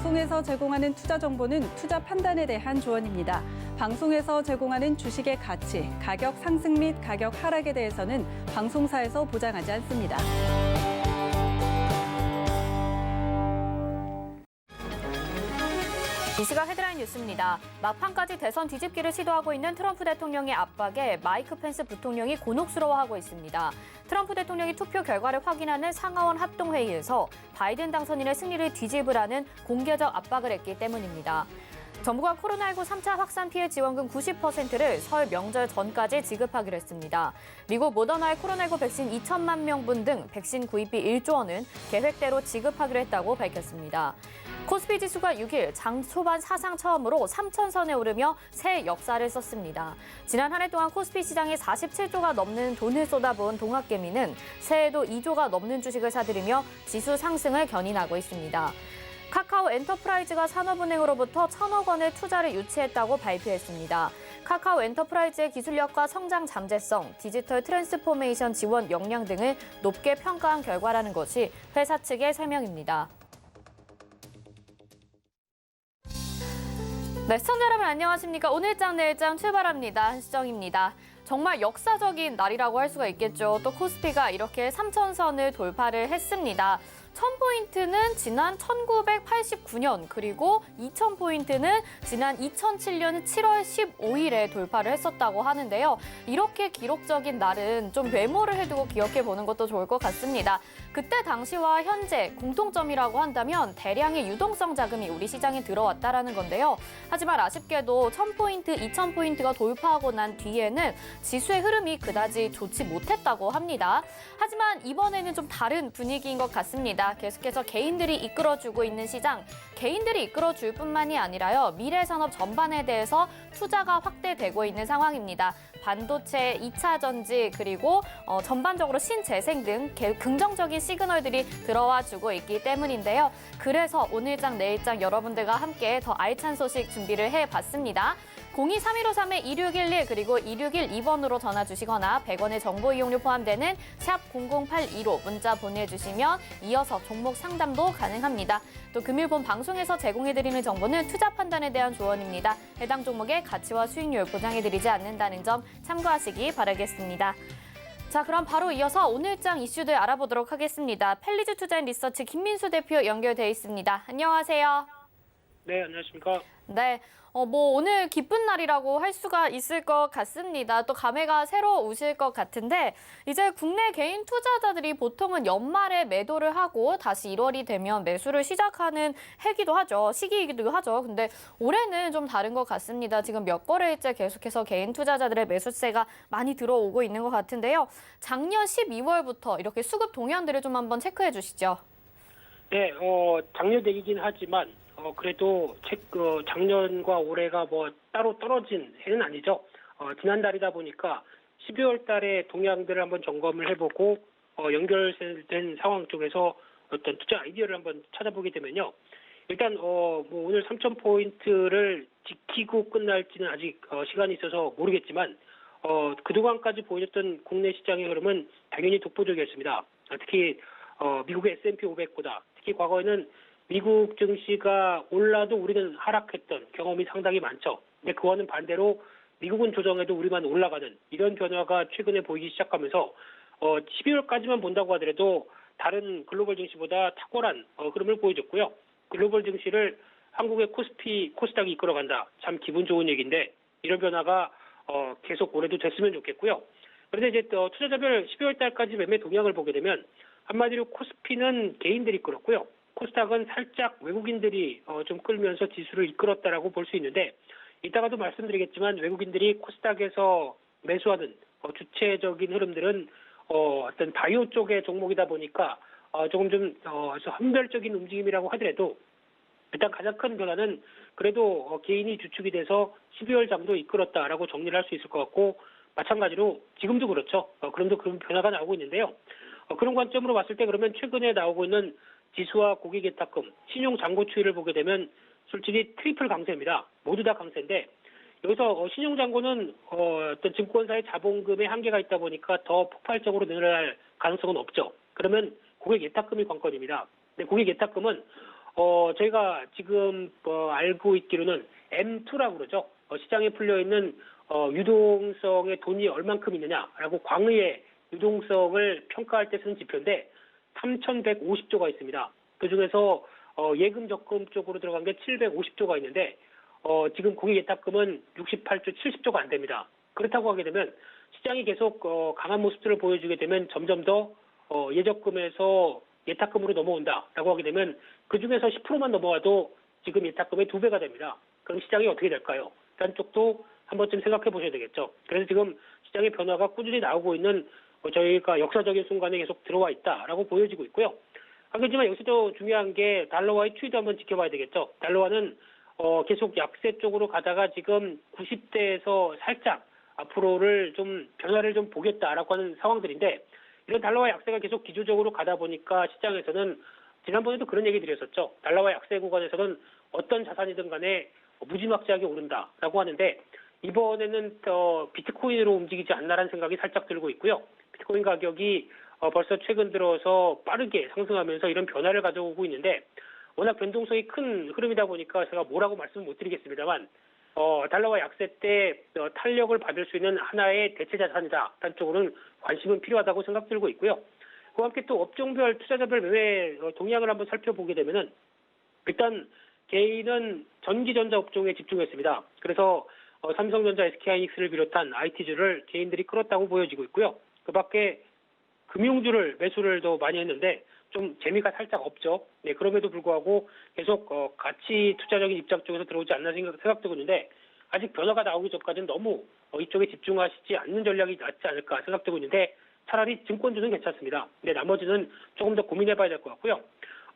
방송에서 제공하는 투자 정보는 투자 판단에 대한 조언입니다. 방송에서 제공하는 주식의 가치, 가격 상승 및 가격 하락에 대해서는 방송사에서 보장하지 않습니다. 이 시각 헤드라인 뉴스입니다. 막판까지 대선 뒤집기를 시도하고 있는 트럼프 대통령의 압박에 마이크 펜스 부통령이 곤혹스러워하고 있습니다. 트럼프 대통령이 투표 결과를 확인하는 상하원 합동회의에서 바이든 당선인의 승리를 뒤집으라는 공개적 압박을 했기 때문입니다. 정부가 코로나19 3차 확산 피해 지원금 90%를 설 명절 전까지 지급하기로 했습니다. 미국 모더나의 코로나19 백신 2천만 명분 등 백신 구입비 1조 원은 계획대로 지급하기로 했다고 밝혔습니다. 코스피 지수가 6일 장 초반 사상 처음으로 3,000선에 오르며 새 역사를 썼습니다. 지난 한 해 동안 코스피 시장에 47조가 넘는 돈을 쏟아부은 동학개미는 새해에도 2조가 넘는 주식을 사들이며 지수 상승을 견인하고 있습니다. 카카오 엔터프라이즈가 산업은행으로부터 1,000억 원의 투자를 유치했다고 발표했습니다. 카카오 엔터프라이즈의 기술력과 성장 잠재성, 디지털 트랜스포메이션 지원 역량 등을 높게 평가한 결과라는 것이 회사 측의 설명입니다. 네, 시청자 여러분 안녕하십니까? 오늘장 내일장 출발합니다. 한시정입니다. 정말 역사적인 날이라고 할 수가 있겠죠. 또 코스피가 이렇게 3,000선을 돌파를 했습니다. 1,000포인트는 지난 1989년 그리고 2,000포인트는 지난 2007년 7월 15일에 돌파를 했었다고 하는데요. 이렇게 기록적인 날은 좀 메모를 해두고 기억해 보는 것도 좋을 것 같습니다. 그때 당시와 현재 공통점이라고 한다면 대량의 유동성 자금이 우리 시장에 들어왔다라는 건데요. 하지만 아쉽게도 1,000포인트, 2,000포인트가 돌파하고 난 뒤에는 지수의 흐름이 그다지 좋지 못했다고 합니다. 하지만 이번에는 좀 다른 분위기인 것 같습니다. 계속해서 개인들이 이끌어주고 있는 시장, 개인들이 이끌어줄 뿐만이 아니라요. 미래 산업 전반에 대해서 투자가 확대되고 있는 상황입니다. 반도체, 2차 전지, 그리고 전반적으로 신재생 등 긍정적인 시그널들이 들어와 주고 있기 때문인데요. 그래서 오늘장, 내일장 여러분들과 함께 더 알찬 소식 준비를 해봤습니다. 02-3153-2611 그리고 2612번으로 전화 주시거나 100원의 정보 이용료 포함되는 샵 0082로 문자 보내주시면 이어서 종목 상담도 가능합니다. 또 금일본 방송에서 제공해드리는 정보는 투자 판단에 대한 조언입니다. 해당 종목의 가치와 수익률 보장해드리지 않는다는 점 참고하시기 바라겠습니다. 자, 그럼 바로 이어서 오늘장 이슈들 알아보도록 하겠습니다. 펠리즈 투자인 리서치 김민수 대표 연결돼 있습니다. 안녕하세요. 네, 안녕하십니까. 네. 오늘 기쁜 날이라고 할 수가 있을 것 같습니다. 또 감회가 새로우실 것 같은데 이제 국내 개인 투자자들이 보통은 연말에 매도를 하고 다시 1월이 되면 매수를 시작하는 해기도 하죠. 시기이기도 하죠. 근데 올해는 좀 다른 것 같습니다. 지금 몇 거래일째 계속해서 개인 투자자들의 매수세가 많이 들어오고 있는 것 같은데요. 작년 12월부터 이렇게 수급 동향들을 좀 한번 체크해 주시죠. 네, 작년 얘기긴 하지만 그래도 작년과 올해가 뭐 따로 떨어진 해는 아니죠. 지난달이다 보니까 12월 달에 동향들을 한번 점검을 해보고 연결된 상황 쪽에서 어떤 투자 아이디어를 한번 찾아보게 되면요. 일단 뭐 오늘 3,000포인트를 지키고 끝날지는 아직 시간이 있어서 모르겠지만 그동안까지 보여줬던 국내 시장의 흐름은 당연히 독보적이었습니다. 특히 미국의 S&P 500보다 특히 과거에는 미국 증시가 올라도 우리는 하락했던 경험이 상당히 많죠. 근데 그와는 반대로 미국은 조정해도 우리만 올라가는 이런 변화가 최근에 보이기 시작하면서 12월까지만 본다고 하더라도 다른 글로벌 증시보다 탁월한 흐름을 보여줬고요. 글로벌 증시를 한국의 코스피, 코스닥이 이끌어간다. 참 기분 좋은 얘기인데 이런 변화가 계속 올해도 됐으면 좋겠고요. 그런데 이제 투자자별 12월 달까지 매매 동향을 보게 되면 한마디로 코스피는 개인들이 끌었고요. 코스닥은 살짝 외국인들이 좀 끌면서 지수를 이끌었다라고 볼 수 있는데 이따가도 말씀드리겠지만 외국인들이 코스닥에서 매수하는 주체적인 흐름들은 어떤 바이오 쪽의 종목이다 보니까 조금 좀 한별적인 움직임이라고 하더라도 일단 가장 큰 변화는 그래도 개인이 주축이 돼서 12월 장도 이끌었다라고 정리를 할 수 있을 것 같고 마찬가지로 지금도 그렇죠. 그럼도 그런 변화가 나오고 있는데요. 그런 관점으로 봤을 때 그러면 최근에 나오고 있는 지수와 고객예탁금, 신용잔고 추이를 보게 되면 솔직히 트리플 강세입니다. 모두 다 강세인데 여기서 신용잔고는 어떤 증권사의 자본금에 한계가 있다 보니까 더 폭발적으로 늘어날 가능성은 없죠. 그러면 고객예탁금이 관건입니다. 근데 고객예탁금은 저희가 지금 알고 있기로는 M2라고 그러죠. 시장에 풀려 있는 유동성의 돈이 얼만큼 있느냐라고 광의의 유동성을 평가할 때 쓰는 지표인데 3,150조가 있습니다. 그중에서 예금 적금 쪽으로 들어간 게 750조가 있는데 지금 공익 예탁금은 68조 70조가 안 됩니다. 그렇다고 하게 되면 시장이 계속 강한 모습들을 보여주게 되면 점점 더 예적금에서 예탁금으로 넘어온다라고 하게 되면 그중에서 10%만 넘어와도 지금 예탁금의 2배가 됩니다. 그럼 시장이 어떻게 될까요? 그런 쪽도 한 번쯤 생각해 보셔야 되겠죠. 그래서 지금 시장의 변화가 꾸준히 나오고 있는 저희가 역사적인 순간에 계속 들어와 있다라고 보여지고 있고요. 하지만 여기서도 중요한 게 달러와의 추이도 한번 지켜봐야 되겠죠. 달러와는 계속 약세 쪽으로 가다가 지금 90대에서 살짝 앞으로를 좀 변화를 좀 보겠다라고 하는 상황들인데 이런 달러와 약세가 계속 기조적으로 가다 보니까 시장에서는 지난번에도 그런 얘기 드렸었죠. 달러와 약세 구간에서는 어떤 자산이든 간에 무지막지하게 오른다라고 하는데 이번에는 비트코인으로 움직이지 않나라는 생각이 살짝 들고 있고요. 비트코인 가격이 벌써 최근 들어서 빠르게 상승하면서 이런 변화를 가져오고 있는데 워낙 변동성이 큰 흐름이다 보니까 제가 뭐라고 말씀을 못 드리겠습니다만 달러와 약세 때 탄력을 받을 수 있는 하나의 대체 자산이다. 한 쪽으로는 관심은 필요하다고 생각 들고 있고요. 그와 함께 또 업종별 투자자별 매매 동향을 한번 살펴보게 되면은 일단 개인은 전기전자 업종에 집중했습니다. 그래서 삼성전자, SK하이닉스를 비롯한 IT주를 개인들이 끌었다고 보여지고 있고요. 그 밖에 금융주를 매수를 더 많이 했는데 좀 재미가 살짝 없죠. 네, 그럼에도 불구하고 계속 가치 투자적인 입장 쪽에서 들어오지 않나 생각되고 있는데 아직 변화가 나오기 전까지는 너무 이쪽에 집중하시지 않는 전략이 낫지 않을까 생각되고 있는데 차라리 증권주는 괜찮습니다. 근데 나머지는 조금 더 고민해봐야 될 것 같고요.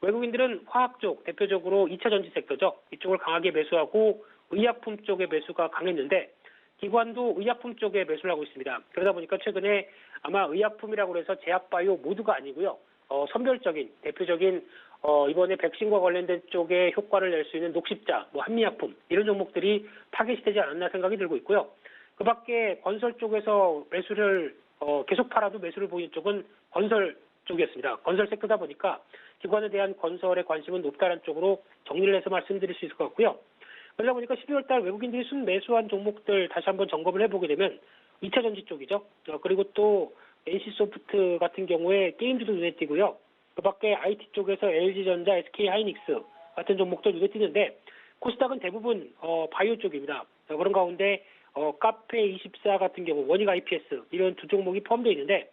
외국인들은 화학 쪽, 대표적으로 2차 전지 섹터죠. 이쪽을 강하게 매수하고 의약품 쪽의 매수가 강했는데 기관도 의약품 쪽에 매수를 하고 있습니다. 그러다 보니까 최근에 아마 의약품이라고 해서 제약바이오 모두가 아니고요. 선별적인 대표적인 이번에 백신과 관련된 쪽에 효과를 낼 수 있는 녹십자, 한미약품 이런 종목들이 타겟이 되지 않았나 생각이 들고 있고요. 그 밖에 건설 쪽에서 매수를 계속 팔아도 매수를 보이는 쪽은 건설 쪽이었습니다. 건설 섹터다 보니까 기관에 대한 건설에 관심은 높다는 쪽으로 정리를 해서 말씀드릴 수 있을 것 같고요. 그러다 보니까 12월 달 외국인들이 순매수한 종목들 다시 한번 점검을 해보게 되면 2차 전지 쪽이죠. 그리고 또 NC소프트 같은 경우에 게임주도 눈에 띄고요. 그 밖에 IT 쪽에서 LG전자, SK하이닉스 같은 종목도 눈에 띄는데 코스닥은 대부분 바이오 쪽입니다. 그런 가운데 카페24 같은 경우 원익 IPS 이런 두 종목이 포함되어 있는데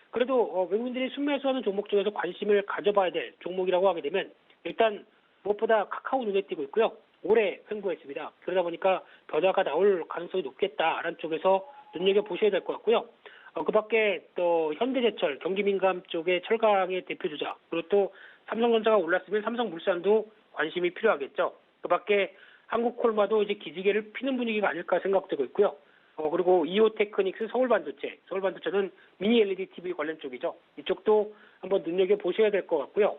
그래도 외국인들이 순매수하는 종목 중에서 관심을 가져봐야 될 종목이라고 하게 되면 일단 무엇보다 카카오 눈에 띄고 있고요. 올해 횡보했습니다. 그러다 보니까 변화가 나올 가능성이 높겠다라는 쪽에서 눈여겨보셔야 될 것 같고요. 그 밖에 또 현대제철, 경기민감 쪽의 철강의 대표주자, 그리고 또 삼성전자가 올랐으면 삼성물산도 관심이 필요하겠죠. 그 밖에 한국콜마도 이제 기지개를 피는 분위기가 아닐까 생각되고 있고요. 그리고 이오테크닉스 서울반도체는 미니 LED TV 관련 쪽이죠. 이쪽도 한번 눈여겨보셔야 될 것 같고요.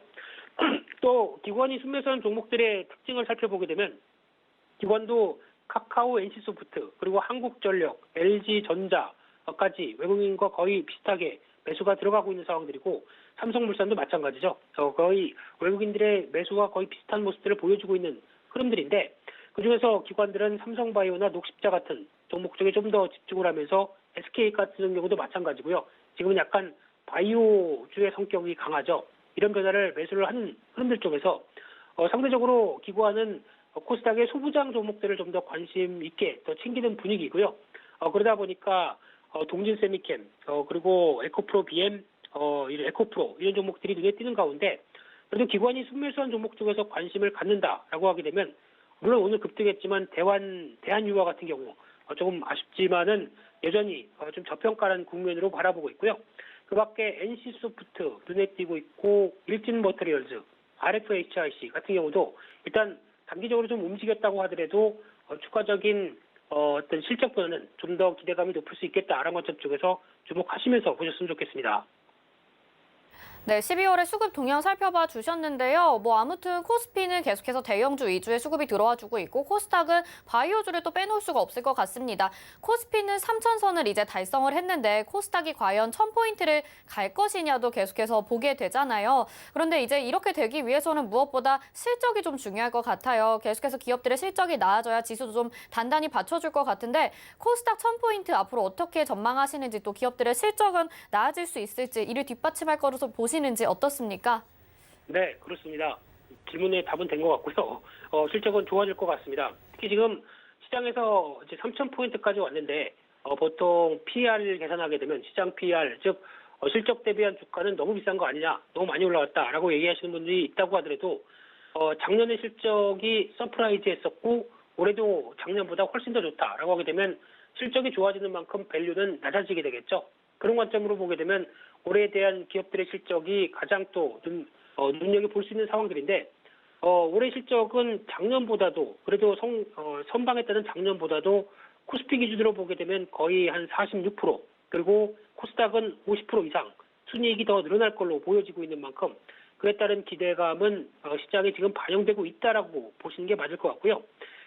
또 기관이 순매수하는 종목들의 특징을 살펴보게 되면 기관도 카카오, NC소프트, 그리고 한국전력, LG전자까지 외국인과 거의 비슷하게 매수가 들어가고 있는 상황들이고 삼성물산도 마찬가지죠. 거의 외국인들의 매수와 거의 비슷한 모습들을 보여주고 있는 흐름들인데 그중에서 기관들은 삼성바이오나 녹십자 같은 종목 쪽에 좀 더 집중을 하면서 SK 같은 경우도 마찬가지고요. 지금은 약간 바이오주의 성격이 강하죠. 이런 변화를 매수를 하는 흐름들 쪽에서 상대적으로 기관은 코스닥의 소부장 종목들을 좀 더 관심 있게 더 챙기는 분위기고요. 그러다 보니까 동진세미캠 그리고 에코프로 BM 이런 에코프로 이런 종목들이 눈에 띄는 가운데 그래도 기관이 순매수한 종목 쪽에서 관심을 갖는다라고 하게 되면 물론 오늘 급등했지만 대한유화 같은 경우 조금 아쉽지만은 여전히 좀 저평가라는 국면으로 바라보고 있고요. 그 밖에 NC소프트 눈에 띄고 있고 일진머터리얼즈, RFHIC 같은 경우도 일단 단기적으로 좀 움직였다고 하더라도 추가적인 어떤 실적 변화는 좀 더 기대감이 높을 수 있겠다라는 관점 쪽에서 주목하시면서 보셨으면 좋겠습니다. 네, 12월에 수급 동향 살펴봐 주셨는데요. 아무튼 코스피는 계속해서 대형주 위주의 수급이 들어와 주고 있고 코스닥은 바이오주를 또 빼놓을 수가 없을 것 같습니다. 코스피는 3,000선을 이제 달성을 했는데 코스닥이 과연 1,000포인트를 갈 것이냐도 계속해서 보게 되잖아요. 그런데 이제 이렇게 되기 위해서는 무엇보다 실적이 좀 중요할 것 같아요. 계속해서 기업들의 실적이 나아져야 지수도 좀 단단히 받쳐줄 것 같은데 코스닥 1,000포인트 앞으로 어떻게 전망하시는지 또 기업들의 실적은 나아질 수 있을지 이를 뒷받침할 거로서 보시는지 어떻습니까? 네, 그렇습니다. 질문에 답은 된 것 같고요. 실적은 좋아질 것 같습니다. 특히 지금 시장에서 이제 3,000포인트까지 왔는데 보통 PER을 계산하게 되면 시장 PER, 즉 실적 대비한 주가는 너무 비싼 거 아니냐, 너무 많이 올라왔다라고 얘기하시는 분들이 있다고 하더라도 작년의 실적이 서프라이즈했었고 올해도 작년보다 훨씬 더 좋다라고 하게 되면 실적이 좋아지는 만큼 밸류는 낮아지게 되겠죠. 그런 관점으로 보게 되면 올해에 대한 기업들의 실적이 가장 또 눈여겨볼 수 있는 상황들인데 올해 실적은 작년보다도 그래도 선방했다는 작년보다도 코스피 기준으로 보게 되면 거의 한 46% 그리고 코스닥은 50% 이상 순이익이 더 늘어날 걸로 보여지고 있는 만큼 그에 따른 기대감은 시장에 지금 반영되고 있다라고 보시는 게 맞을 것 같고요.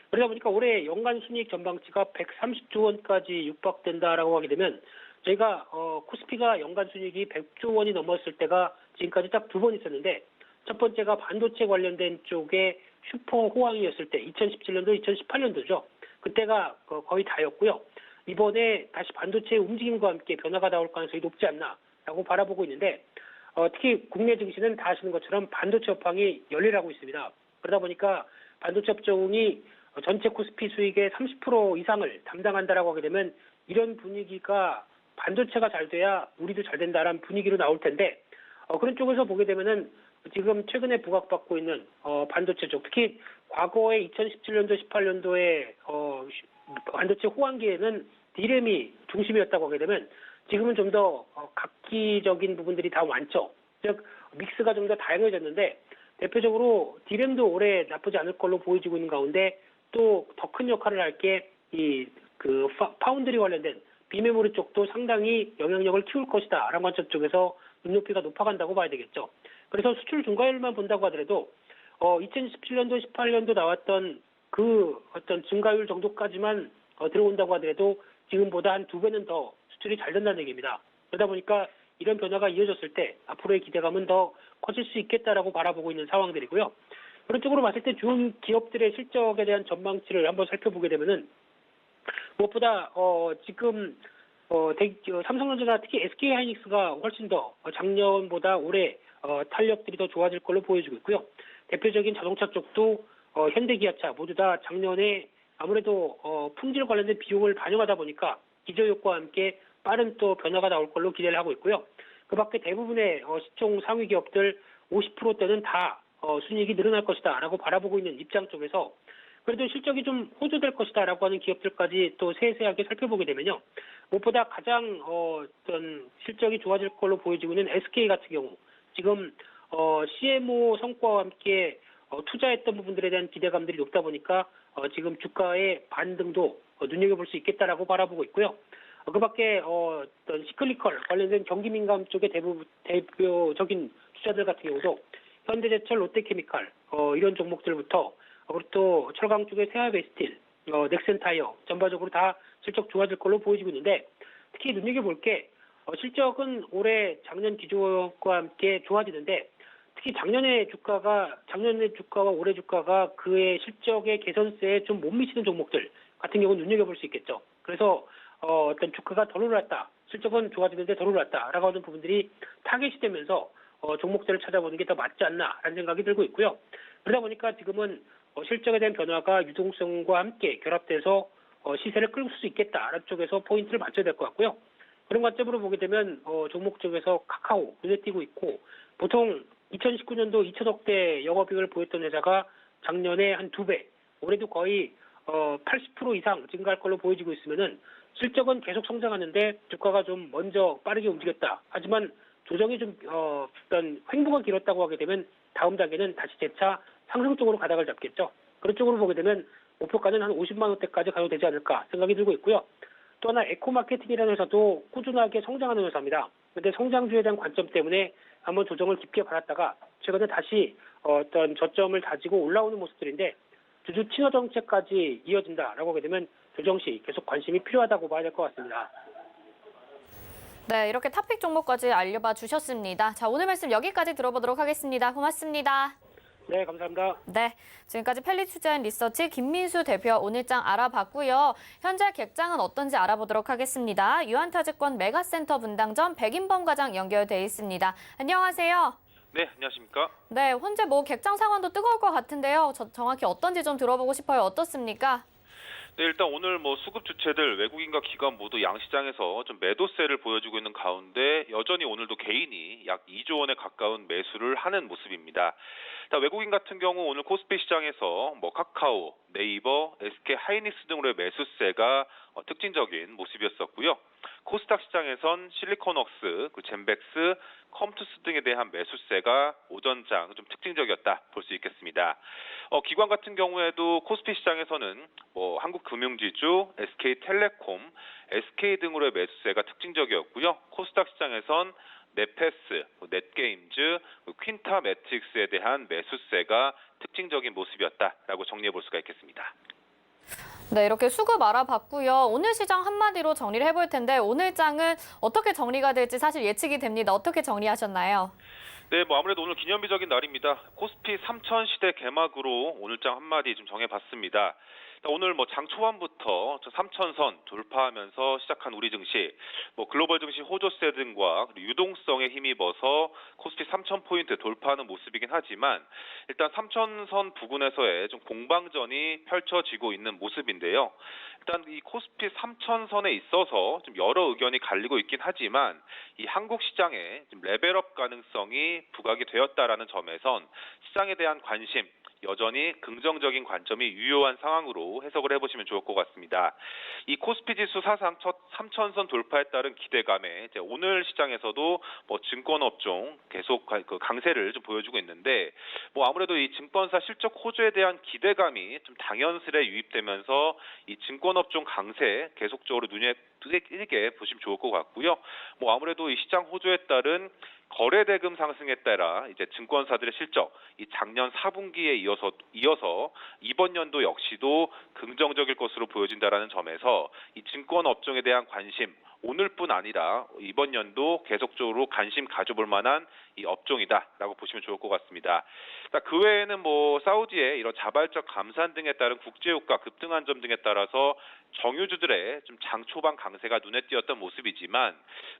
그러다 보니까 올해 연간 순이익 전망치가 130조 원까지 육박된다라고 하게 되면 저희가 코스피가 연간 순이익이 100조 원이 넘었을 때가 지금까지 딱 두 번 있었는데 첫 번째가 반도체 관련된 쪽에 슈퍼 호황이었을 때 2017년도, 2018년도죠. 그때가 거의 다였고요. 이번에 다시 반도체 움직임과 함께 변화가 나올 가능성이 높지 않나라고 바라보고 있는데 특히 국내 증시는 다 아시는 것처럼 반도체 업황이 열일하고 있습니다. 그러다 보니까 반도체 업종이 전체 코스피 수익의 30% 이상을 담당한다라고 하게 되면 이런 분위기가 반도체가 잘 돼야 우리도 잘 된다라는 분위기로 나올 텐데 그런 쪽에서 보게 되면은 지금 최근에 부각받고 있는 반도체 쪽 특히 과거에 2017년도 18년도에 반도체 호황기에는 D램이 중심이었다고 하게 되면 지금은 좀 더 각기적인 부분들이 다 많죠. 즉 믹스가 좀 더 다양해졌는데 대표적으로 D램도 올해 나쁘지 않을 걸로 보여지고 있는 가운데 또 더 큰 역할을 할 게 그 파운드리 관련된 비메모리 쪽도 상당히 영향력을 키울 것이다. 라는 관점 쪽에서 눈높이가 높아간다고 봐야 되겠죠. 그래서 수출 증가율만 본다고 하더라도 2017년도, 18년도 나왔던 그 어떤 증가율 정도까지만 들어온다고 하더라도 지금보다 한 2배는 더 수출이 잘 된다는 얘기입니다. 그러다 보니까 이런 변화가 이어졌을 때 앞으로의 기대감은 더 커질 수 있겠다라고 바라보고 있는 상황들이고요. 그런 쪽으로 봤을 때 중 기업들의 실적에 대한 전망치를 한번 살펴보게 되면은 무엇보다 지금 삼성전자나 특히 SK하이닉스가 훨씬 더 작년보다 올해 탄력들이 더 좋아질 걸로 보여지고 있고요. 대표적인 자동차 쪽도 현대기아차 모두 다 작년에 아무래도 품질 관련된 비용을 반영하다 보니까 기저효과와 함께 빠른 또 변화가 나올 걸로 기대를 하고 있고요. 그 밖에 대부분의 시총 상위 기업들 50%대는 다 순이익이 늘어날 것이다 라고 바라보고 있는 입장 쪽에서 그래도 실적이 좀 호조될 것이다 라고 하는 기업들까지 또 세세하게 살펴보게 되면요. 무엇보다 가장 어떤 실적이 좋아질 걸로 보여지고 있는 SK 같은 경우 지금 CMO 성과와 함께 투자했던 부분들에 대한 기대감들이 높다 보니까 지금 주가의 반등도 눈여겨볼 수 있겠다라고 바라보고 있고요. 그 밖에 어떤 시클리컬 관련된 경기 민감 쪽의 대표적인 투자들 같은 경우도 현대제철, 롯데케미칼 이런 종목들부터 그리고 또 철강 쪽의 세아베스틸, 넥센타이어 전반적으로 다 실적 좋아질 걸로 보여지고 있는데 특히 눈여겨볼 게 실적은 올해 작년 기조과 함께 좋아지는데 특히 작년의 주가와 올해 주가가 그의 실적의 개선세에 좀 못 미치는 종목들 같은 경우는 눈여겨볼 수 있겠죠. 그래서 어떤 주가가 덜 올랐다, 실적은 좋아지는데 덜 올랐다라고 하는 부분들이 타겟이 되면서 종목들을 찾아보는 게 더 맞지 않나라는 생각이 들고 있고요. 그러다 보니까 지금은 실적에 대한 변화가 유동성과 함께 결합돼서 시세를 끌 수 있겠다라는 쪽에서 포인트를 맞춰야 될 것 같고요. 그런 관점으로 보게 되면 종목 쪽에서 카카오 눈에 띄고 있고 보통 2019년도 2천억대 영업이익을 보였던 회사가 작년에 한 2배, 올해도 거의 80% 이상 증가할 걸로 보여지고 있으면은 실적은 계속 성장하는데 주가가 좀 먼저 빠르게 움직였다. 하지만 조정이 좀 어떤 횡보가 길었다고 하게 되면 다음 단계는 다시 재차 상승 쪽으로 가닥을 잡겠죠. 그런 쪽으로 보게 되면 목표가는 한 50만 원대까지 가도 되지 않을까 생각이 들고 있고요. 또 하나 에코마케팅이라는 회사도 꾸준하게 성장하는 회사입니다. 그런데 성장주에 대한 관점 때문에 한번 조정을 깊게 받았다가 최근에 다시 어떤 저점을 다지고 올라오는 모습들인데 주주 친화 정책까지 이어진다라고 하게 되면 조정 시 계속 관심이 필요하다고 봐야 될 것 같습니다. 네, 이렇게 탑픽 종목까지 알려봐 주셨습니다. 자, 오늘 말씀 여기까지 들어보도록 하겠습니다. 고맙습니다. 네, 감사합니다. 네, 지금까지 펠리투자앤리서치 김민수 대표 오늘장 알아봤고요. 현재 객장은 어떤지 알아보도록 하겠습니다. 유한타증권 메가센터 분당점 백인범 과장 연결돼 있습니다. 안녕하세요. 네, 안녕하십니까? 네, 현재 뭐 객장 상황도 뜨거울 것 같은데요. 정확히 어떤지 좀 들어보고 싶어요. 어떻습니까? 네, 일단 오늘 수급 주체들 외국인과 기관 모두 양시장에서 좀 매도세를 보여주고 있는 가운데 여전히 오늘도 개인이 약 2조 원에 가까운 매수를 하는 모습입니다. 외국인 같은 경우 오늘 코스피 시장에서 카카오, 네이버, SK 하이닉스 등으로의 매수세가 특징적인 모습이었었고요. 코스닥 시장에선 실리콘웍스, 젠백스, 컴투스 등에 대한 매수세가 오전장 좀 특징적이었다 볼 수 있겠습니다. 기관 같은 경우에도 코스피 시장에서는 한국금융지주, SK텔레콤, SK 등으로의 매수세가 특징적이었고요. 코스닥 시장에선 넷패스, 넷게임즈, 퀸타 매트릭스에 대한 매수세가 특징적인 모습이었다라고 정리해 볼 수가 있겠습니다. 네, 이렇게 수급 알아봤고요. 오늘 시장 한마디로 정리를 해볼 텐데 오늘 장은 어떻게 정리가 될지 사실 예측이 됩니다. 어떻게 정리하셨나요? 네, 아무래도 오늘 기념비적인 날입니다. 코스피 3000 시대 개막으로 오늘장 한마디 좀 정해봤습니다. 오늘 장 초반부터 3000선 돌파하면서 시작한 우리 증시, 글로벌 증시 호조세 등과 유동성에 힘입어서 코스피 3000포인트 돌파하는 모습이긴 하지만 일단 3000선 부근에서의 좀 공방전이 펼쳐지고 있는 모습인데요. 일단 이 코스피 3000선에 있어서 좀 여러 의견이 갈리고 있긴 하지만 이 한국 시장에 좀 레벨업 가능성이 부각이 되었다라는 점에선 시장에 대한 관심 여전히 긍정적인 관점이 유효한 상황으로 해석을 해보시면 좋을 것 같습니다. 이 코스피 지수 사상 첫 3,000선 돌파에 따른 기대감에 오늘 시장에서도 증권업종 계속 강세를 좀 보여주고 있는데 아무래도 이 증권사 실적 호조에 대한 기대감이 좀 당연스레 유입되면서 이 증권업종 강세 계속적으로 눈에 띄게 보시면 좋을 것 같고요. 아무래도 이 시장 호조에 따른 거래 대금 상승에 따라 이제 증권사들의 실적, 이 작년 4분기에 이어서 이번 연도 역시도 긍정적일 것으로 보여진다라는 점에서 이 증권 업종에 대한 관심 오늘뿐 아니라 이번 연도 계속적으로 관심 가져볼 만한 이 업종이다라고 보시면 좋을 것 같습니다. 그 외에는 사우디의 이런 자발적 감산 등에 따른 국제유가 급등한 점 등에 따라서 정유주들의 좀 장 초반 강세가 눈에 띄었던 모습이지만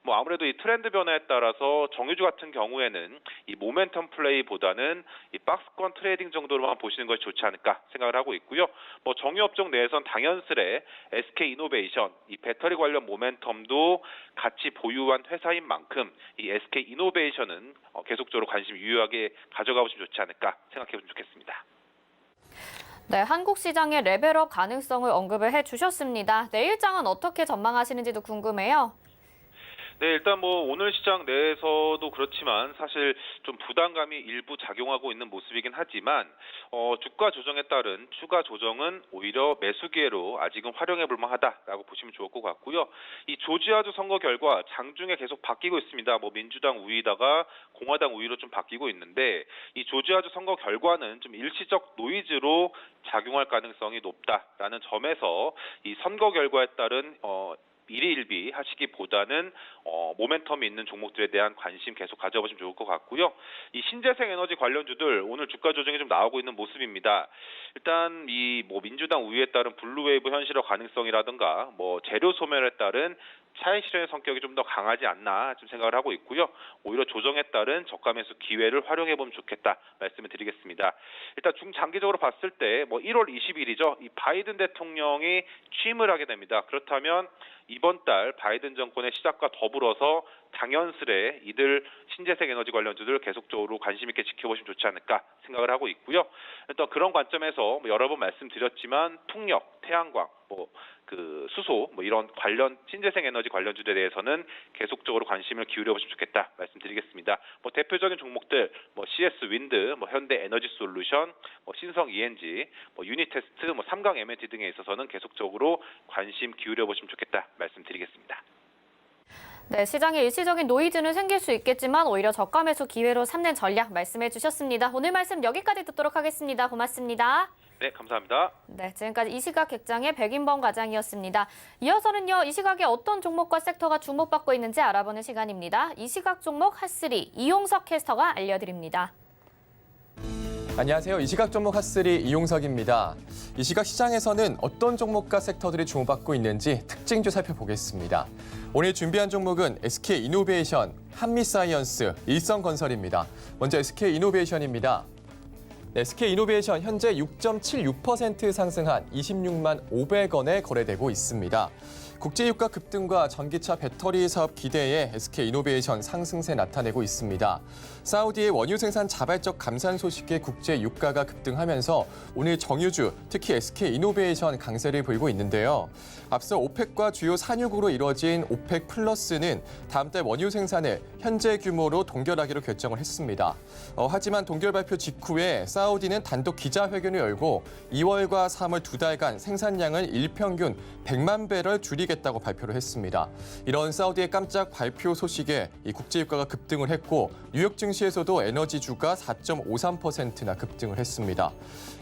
아무래도 이 트렌드 변화에 따라서 정유주 같은 경우에는 이 모멘텀 플레이보다는 이 박스권 트레이딩 정도로만 보시는 것이 좋지 않을까 생각을 하고 있고요. 정유업종 내에선 당연스레 SK이노베이션, 이 배터리 관련 모멘텀도 같이 보유한 회사인 만큼 이 SK이노베이션은 계속적으로 관심 유효하게 가져가 보시면 좋지 않을까 생각해 보시면 좋겠습니다. 네, 한국 시장의 레벨업 가능성을 언급을 해주셨습니다. 내일장은 어떻게 전망하시는지도 궁금해요. 네, 일단 오늘 시장 내에서도 그렇지만 사실 좀 부담감이 일부 작용하고 있는 모습이긴 하지만 주가 조정에 따른 추가 조정은 오히려 매수 기회로 아직은 활용해 볼 만하다라고 보시면 좋을 것 같고요. 이 조지아주 선거 결과 장중에 계속 바뀌고 있습니다. 민주당 우위다가 공화당 우위로 좀 바뀌고 있는데 이 조지아주 선거 결과는 좀 일시적 노이즈로 작용할 가능성이 높다라는 점에서 이 선거 결과에 따른 일희일비 하시기보다는 모멘텀이 있는 종목들에 대한 관심 계속 가져보시면 좋을 것 같고요. 이 신재생 에너지 관련주들 오늘 주가 조정이 좀 나오고 있는 모습입니다. 일단 이 민주당 우위에 따른 블루웨이브 현실화 가능성이라든가 재료 소멸에 따른 차익 실현의 성격이 좀 더 강하지 않나 좀 생각을 하고 있고요. 오히려 조정에 따른 저가 매수 기회를 활용해 보면 좋겠다 말씀을 드리겠습니다. 일단 중장기적으로 봤을 때 1월 20일이죠. 이 바이든 대통령이 취임을 하게 됩니다. 그렇다면 이번 달 바이든 정권의 시작과 더불어서 당연스레 이들 신재생 에너지 관련주들 계속적으로 관심 있게 지켜보시면 좋지 않을까 생각을 하고 있고요. 일단 그런 관점에서 여러 번 말씀드렸지만 풍력, 태양광, 수소 이런 관련 신재생 에너지 관련주들에 대해서는 계속적으로 관심을 기울여 보시면 좋겠다 말씀드리겠습니다. 대표적인 종목들 CS 윈드, 현대 에너지 솔루션, 신성 ENG, 유니테스트, 삼강 M&T 등에 있어서는 계속적으로 관심 기울여 보시면 좋겠다 말씀드리겠습니다. 네, 시장에 일시적인 노이즈는 생길 수 있겠지만 오히려 저가 매수 기회로 삼는 전략 말씀해 주셨습니다. 오늘 말씀 여기까지 듣도록 하겠습니다. 고맙습니다. 네, 감사합니다. 네, 지금까지 이시각 객장의 백인범 과장이었습니다. 이어서는요, 이 시각에 어떤 종목과 섹터가 주목받고 있는지 알아보는 시간입니다. 이 시각 종목 핫3 이용석 캐스터가 알려드립니다. 안녕하세요. 이시각 종목 핫3 이용석입니다. 이 시각 시장에서는 어떤 종목과 섹터들이 주목받고 있는지 특징주 살펴보겠습니다. 오늘 준비한 종목은 SK이노베이션, 한미사이언스, 일성건설입니다. 먼저 SK이노베이션입니다. SK이노베이션 현재 6.76% 상승한 26만 500원에 거래되고 있습니다. 국제유가 급등과 전기차 배터리 사업 기대에 SK이노베이션 상승세 나타내고 있습니다. 사우디의 원유 생산 자발적 감산 소식에 국제 유가가 급등하면서 오늘 정유주, 특히 SK이노베이션 강세를 보이고 있는데요. 앞서 오펙과 주요 산유국으로 이뤄진 오펙 플러스는 다음 달 원유 생산을 현재 규모로 동결하기로 결정을 했습니다. 하지만 동결 발표 직후에 사우디는 단독 기자회견을 열고 2월과 3월 두 달간 생산량을 일평균 100만 배럴 줄이겠다고 발표를 했습니다. 이런 사우디의 깜짝 발표 소식에 이 국제유가가 급등을 했고 뉴욕 증시에서도 에너지주가 4.53%나 급등을 했습니다.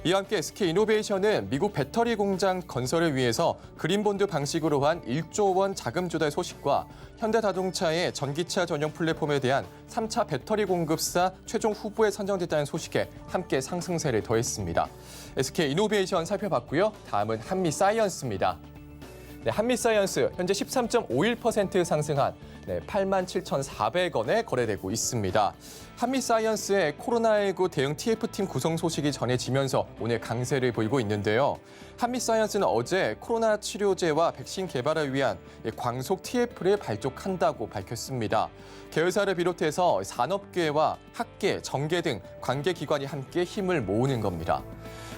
이와 함께 SK이노베이션은 미국 배터리 공장 건설을 위해서 그린본드 방식으로 한 1조 원 자금 조달 소식과 현대자동차의 전기차 전용 플랫폼에 대한 3차 배터리 공급사 최종 후보에 선정됐다는 소식에 함께 상승세를 더했습니다. SK이노베이션 살펴봤고요. 다음은 한미사이언스입니다. 네, 한미사이언스 현재 13.51% 상승한 87,400원에 거래되고 있습니다. 한미사이언스의 코로나19 대응 TF팀 구성 소식이 전해지면서 오늘 강세를 보이고 있는데요. 한미사이언스는 어제 코로나 치료제와 백신 개발을 위한 광속 TF를 발족한다고 밝혔습니다. 계열사를 비롯해서 산업계와 학계, 정계 등 관계기관이 함께 힘을 모으는 겁니다.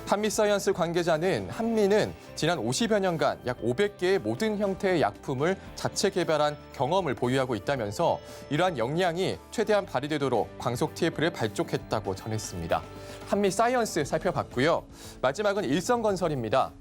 한미사이언스 관계자는 한미는 지난 50여 년간 약 500개의 모든 형태의 약품을 자체 개발한 경험을 보유하고 있다면서 이러한 역량이 최대한 발휘되도록 광속 TF를 발족했다고 전했습니다. 한미사이언스 살펴봤고요. 마지막은 일성건설입니다.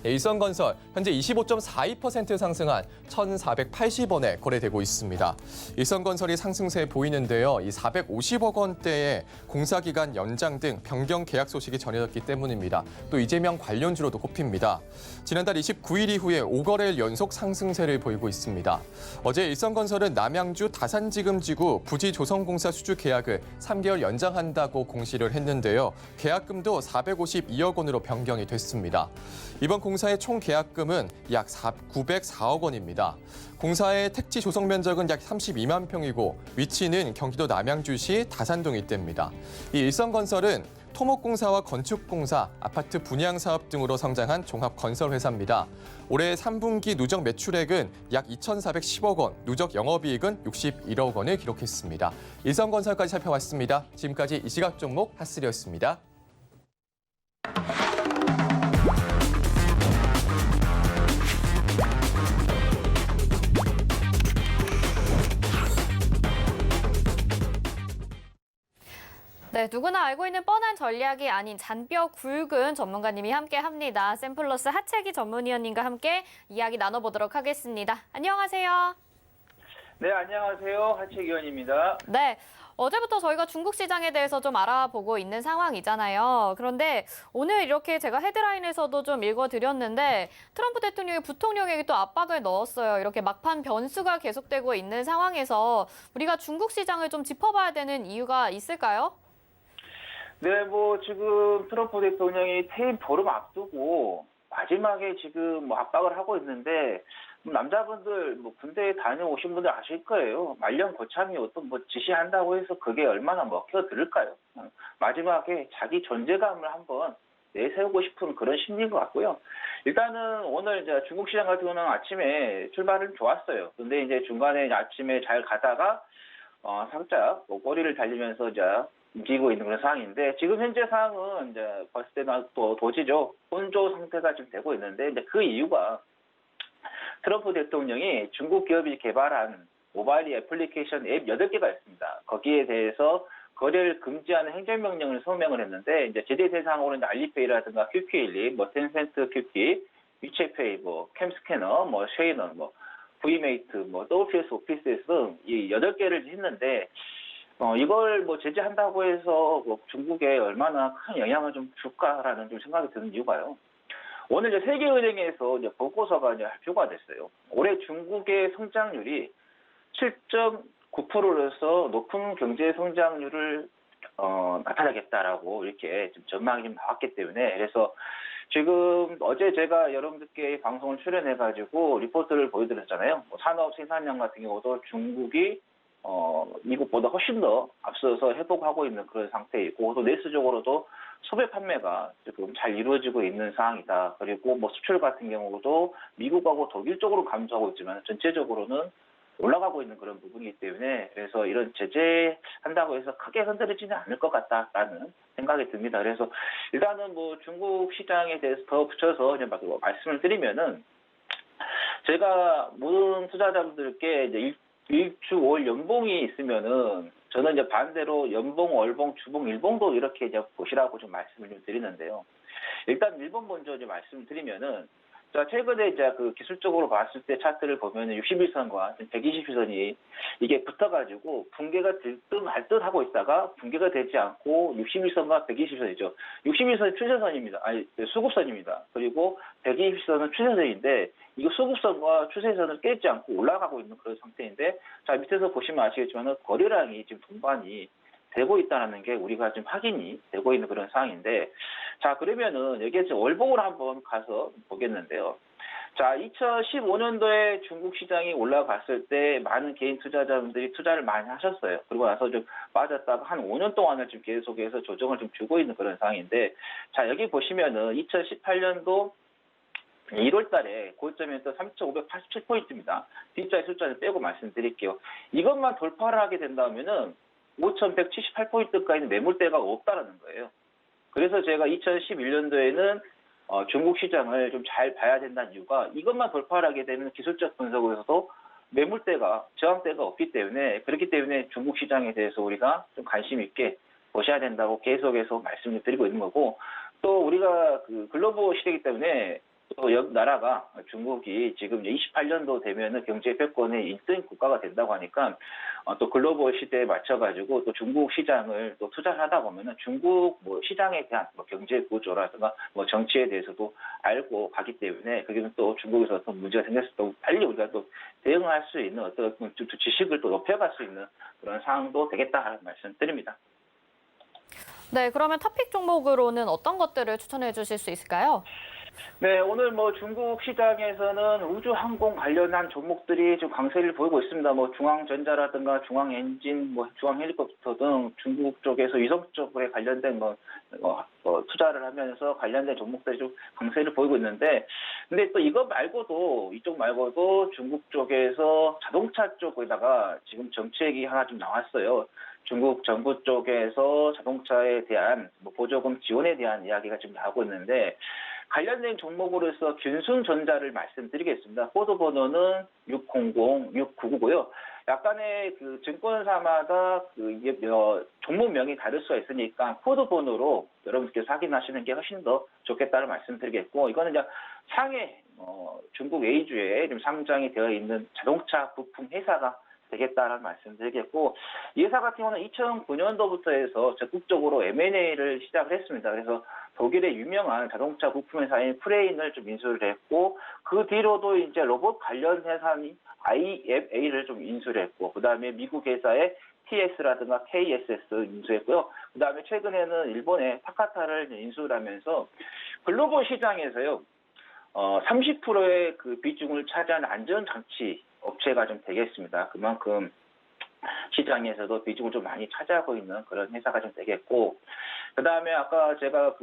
일성건설 현재 25.42% 상승한 1,480원에 거래되고 있습니다. 일성건설이 상승세 보이는데요. 이 450억 원대의 공사기간 연장 등 변경 계약 소식이 전해졌기 때문입니다. 또 이재명 관련주로도 꼽힙니다. 지난달 29일 이후에 5거래일 연속 상승세를 보이고 있습니다. 어제 일성건설은 남양주 다산지금지구 부지조성공사 수주 계약을 3개월 연장한다고 공시를 했는데요. 계약금도 452억 원으로 변경이 됐습니다. 이번 공사의 총 계약금은 약 904억 원입니다. 공사의 택지 조성 면적은 약 32만 평이고 위치는 경기도 남양주시 다산동 일대입니다. 이 일성건설은 토목공사와 건축공사, 아파트 분양 사업 등으로 성장한 종합건설회사입니다. 올해 3분기 누적 매출액은 약 2,410억 원, 누적 영업이익은 61억 원을 기록했습니다. 일성건설까지 살펴봤습니다. 지금까지 이 시각 종목 핫3였습니다. 네, 누구나 알고 있는 뻔한 전략이 아닌 잔뼈 굵은 전문가님이 함께합니다. 샘플러스 하채기 전문위원님과 함께 이야기 나눠보도록 하겠습니다. 안녕하세요. 네, 안녕하세요. 하채기원입니다. 네, 어제부터 저희가 중국 시장에 대해서 좀 알아보고 있는 상황이잖아요. 그런데 오늘 이렇게 제가 헤드라인에서도 좀 읽어드렸는데 트럼프 대통령이 부통령에게 또 압박을 넣었어요. 이렇게 막판 변수가 계속되고 있는 상황에서 우리가 중국 시장을 좀 짚어봐야 되는 이유가 있을까요? 네, 지금 트럼프 대통령이 퇴임 보름 앞두고 마지막에 지금 압박을 하고 있는데 남자분들 군대에 다녀오신 분들 아실 거예요. 말년 거참이 어떤 지시한다고 해서 그게 얼마나 먹혀들을까요? 마지막에 자기 존재감을 한번 내세우고 싶은 그런 심리인 것 같고요. 일단은 오늘 이제 중국 시장 같은 경우는 아침에 출발은 좋았어요. 근데 이제 중간에 아침에 잘 가다가 살짝 꼬리를 달리면서 이제 움직이고 있는 그런 상황인데 지금 현재 상황은 이제 봤을 때는 또 도지죠. 혼조 상태가 지금 되고 있는데 이제 그 이유가 트럼프 대통령이 중국 기업이 개발한 모바일 애플리케이션 앱 8개가 있습니다. 거기에 대해서 거래를 금지하는 행정명령을 서명을 했는데 이제 제재 대상으로 이제 알리페이라든가 QQ11, 텐센트 QQ, 위챗페이, 캠스캐너, 쉐이너, V메이트, 뭐 WPS 오피스 등 이 8개를 했는데 이걸 뭐 제재한다고 해서 뭐 중국에 얼마나 큰 영향을 좀 줄까라는 좀 생각이 드는 이유가요. 오늘 이제 세계은행에서 이제 보고서가 이제 발표가 됐어요. 올해 중국의 성장률이 7.9%로서 높은 경제 성장률을 나타나겠다라고 이렇게 좀 전망이 좀 나왔기 때문에 그래서 지금 어제 제가 여러분들께 방송을 출연해가지고 리포트를 보여드렸잖아요. 뭐 산업 생산량 같은 경우도 중국이 미국보다 훨씬 더 앞서서 회복하고 있는 그런 상태이고 또 내수적으로도 소비 판매가 지금 잘 이루어지고 있는 상황이다. 그리고 뭐 수출 같은 경우도 미국하고 독일 쪽으로 감소하고 있지만 전체적으로는 올라가고 있는 그런 부분이기 때문에 그래서 이런 제재한다고 해서 크게 흔들리지는 않을 것 같다라는 생각이 듭니다. 그래서 일단은 뭐 중국 시장에 대해서 더 붙여서 이제 말씀을 드리면은 제가 모든 투자자분들께 이제 일주 월 연봉이 있으면은 저는 이제 반대로 연봉, 월봉, 주봉, 일봉도 이렇게 이제 보시라고 좀 말씀을 좀 드리는데요. 일단 일본 먼저 이제 말씀을 드리면은 자, 최근에 이제 그 기술적으로 봤을 때 차트를 보면은 61선과 120선이 이게 붙어가지고 붕괴가 될 듯 말 듯 하고 있다가 붕괴가 되지 않고 61선과 120선이죠. 61선이 추세선입니다. 아니, 수급선입니다. 그리고 120선은 추세선인데 이거 수급선과 추세선을 깨지 않고 올라가고 있는 그런 상태인데 자, 밑에서 보시면 아시겠지만 거래량이 지금 동반이 되고 있다는 게 우리가 지금 확인이 되고 있는 그런 상황인데 자 그러면은 여기에 월봉을 한번 가서 보겠는데요. 자 2015년도에 중국 시장이 올라갔을 때 많은 개인 투자자분들이 투자를 많이 하셨어요. 그리고 나서 좀 빠졌다가 한 5년 동안을 지금 계속해서 조정을 좀 주고 있는 그런 상황인데 자 여기 보시면은 2018년도 1월 달에 고점이었던 3,587포인트입니다. 뒷자리 숫자를 빼고 말씀드릴게요. 이것만 돌파를 하게 된다면은 5,178포인트까지는 매물대가 없다라는 거예요. 그래서 제가 2011년도에는 중국 시장을 좀 잘 봐야 된다는 이유가 이것만 돌파를 하게 되면 기술적 분석에서도 매물대가, 저항대가 없기 때문에 그렇기 때문에 중국 시장에 대해서 우리가 좀 관심 있게 보셔야 된다고 계속해서 말씀을 드리고 있는 거고 또 우리가 그 글로벌 시대이기 때문에 또 나라가 중국이 지금 28년도 되면은 경제 패권의 1등 국가가 된다고 하니까 또 글로벌 시대에 맞춰가지고 또 중국 시장을 또 투자를 하다 보면은 중국 뭐 시장에 대한 뭐 경제 구조라든가 뭐 정치에 대해서도 알고 가기 때문에 그게 또 중국에서 어떤 문제가 생겼을 때 빨리 우리가 또 대응할 수 있는 어떤 지식을 또 높여갈 수 있는 그런 상황도 되겠다는 말씀드립니다. 네, 그러면 토픽 종목으로는 어떤 것들을 추천해 주실 수 있을까요? 네, 오늘 뭐 중국 시장에서는 우주항공 관련한 종목들이 좀 강세를 보이고 있습니다. 뭐 중앙전자라든가 중앙엔진, 뭐 중앙헬리콥터 등 중국 쪽에서 위성 쪽에 관련된 투자를 하면서 관련된 종목들이 좀 강세를 보이고 있는데, 근데 또 이쪽 말고도 중국 쪽에서 자동차 쪽에다가 지금 정책이 하나 좀 나왔어요. 중국 정부 쪽에서 자동차에 대한 보조금 지원에 대한 이야기가 지금 나오고 있는데 관련된 종목으로서 균순전자를 말씀드리겠습니다. 코드 번호는 600, 699고요. 약간의 그 증권사마다 종목명이 다를 수가 있으니까 코드 번호로 여러분께서 확인하시는 게 훨씬 더 좋겠다는 말씀드리겠고 이거는 이제 상해 중국 A주에 좀 상장이 되어 있는 자동차 부품 회사가 되겠다라는 말씀드리겠고 이 회사 같은 경우는 2009년도부터 해서 적극적으로 M&A를 시작을 했습니다. 그래서 독일의 유명한 자동차 부품 회사인 프레인을 좀 인수를 했고 그 뒤로도 이제 로봇 관련 회사인 IFA를 좀 인수를 했고 그 다음에 미국 회사의 TS라든가 KSS 인수했고요. 그 다음에 최근에는 일본의 타카타를 인수를 하면서 글로벌 시장에서요 30%의 그 비중을 차지하는 안전장치 업체가 좀 되겠습니다. 그만큼 시장에서도 비중을 좀 많이 차지하고 있는 그런 회사가 좀 되겠고, 그 다음에 아까 제가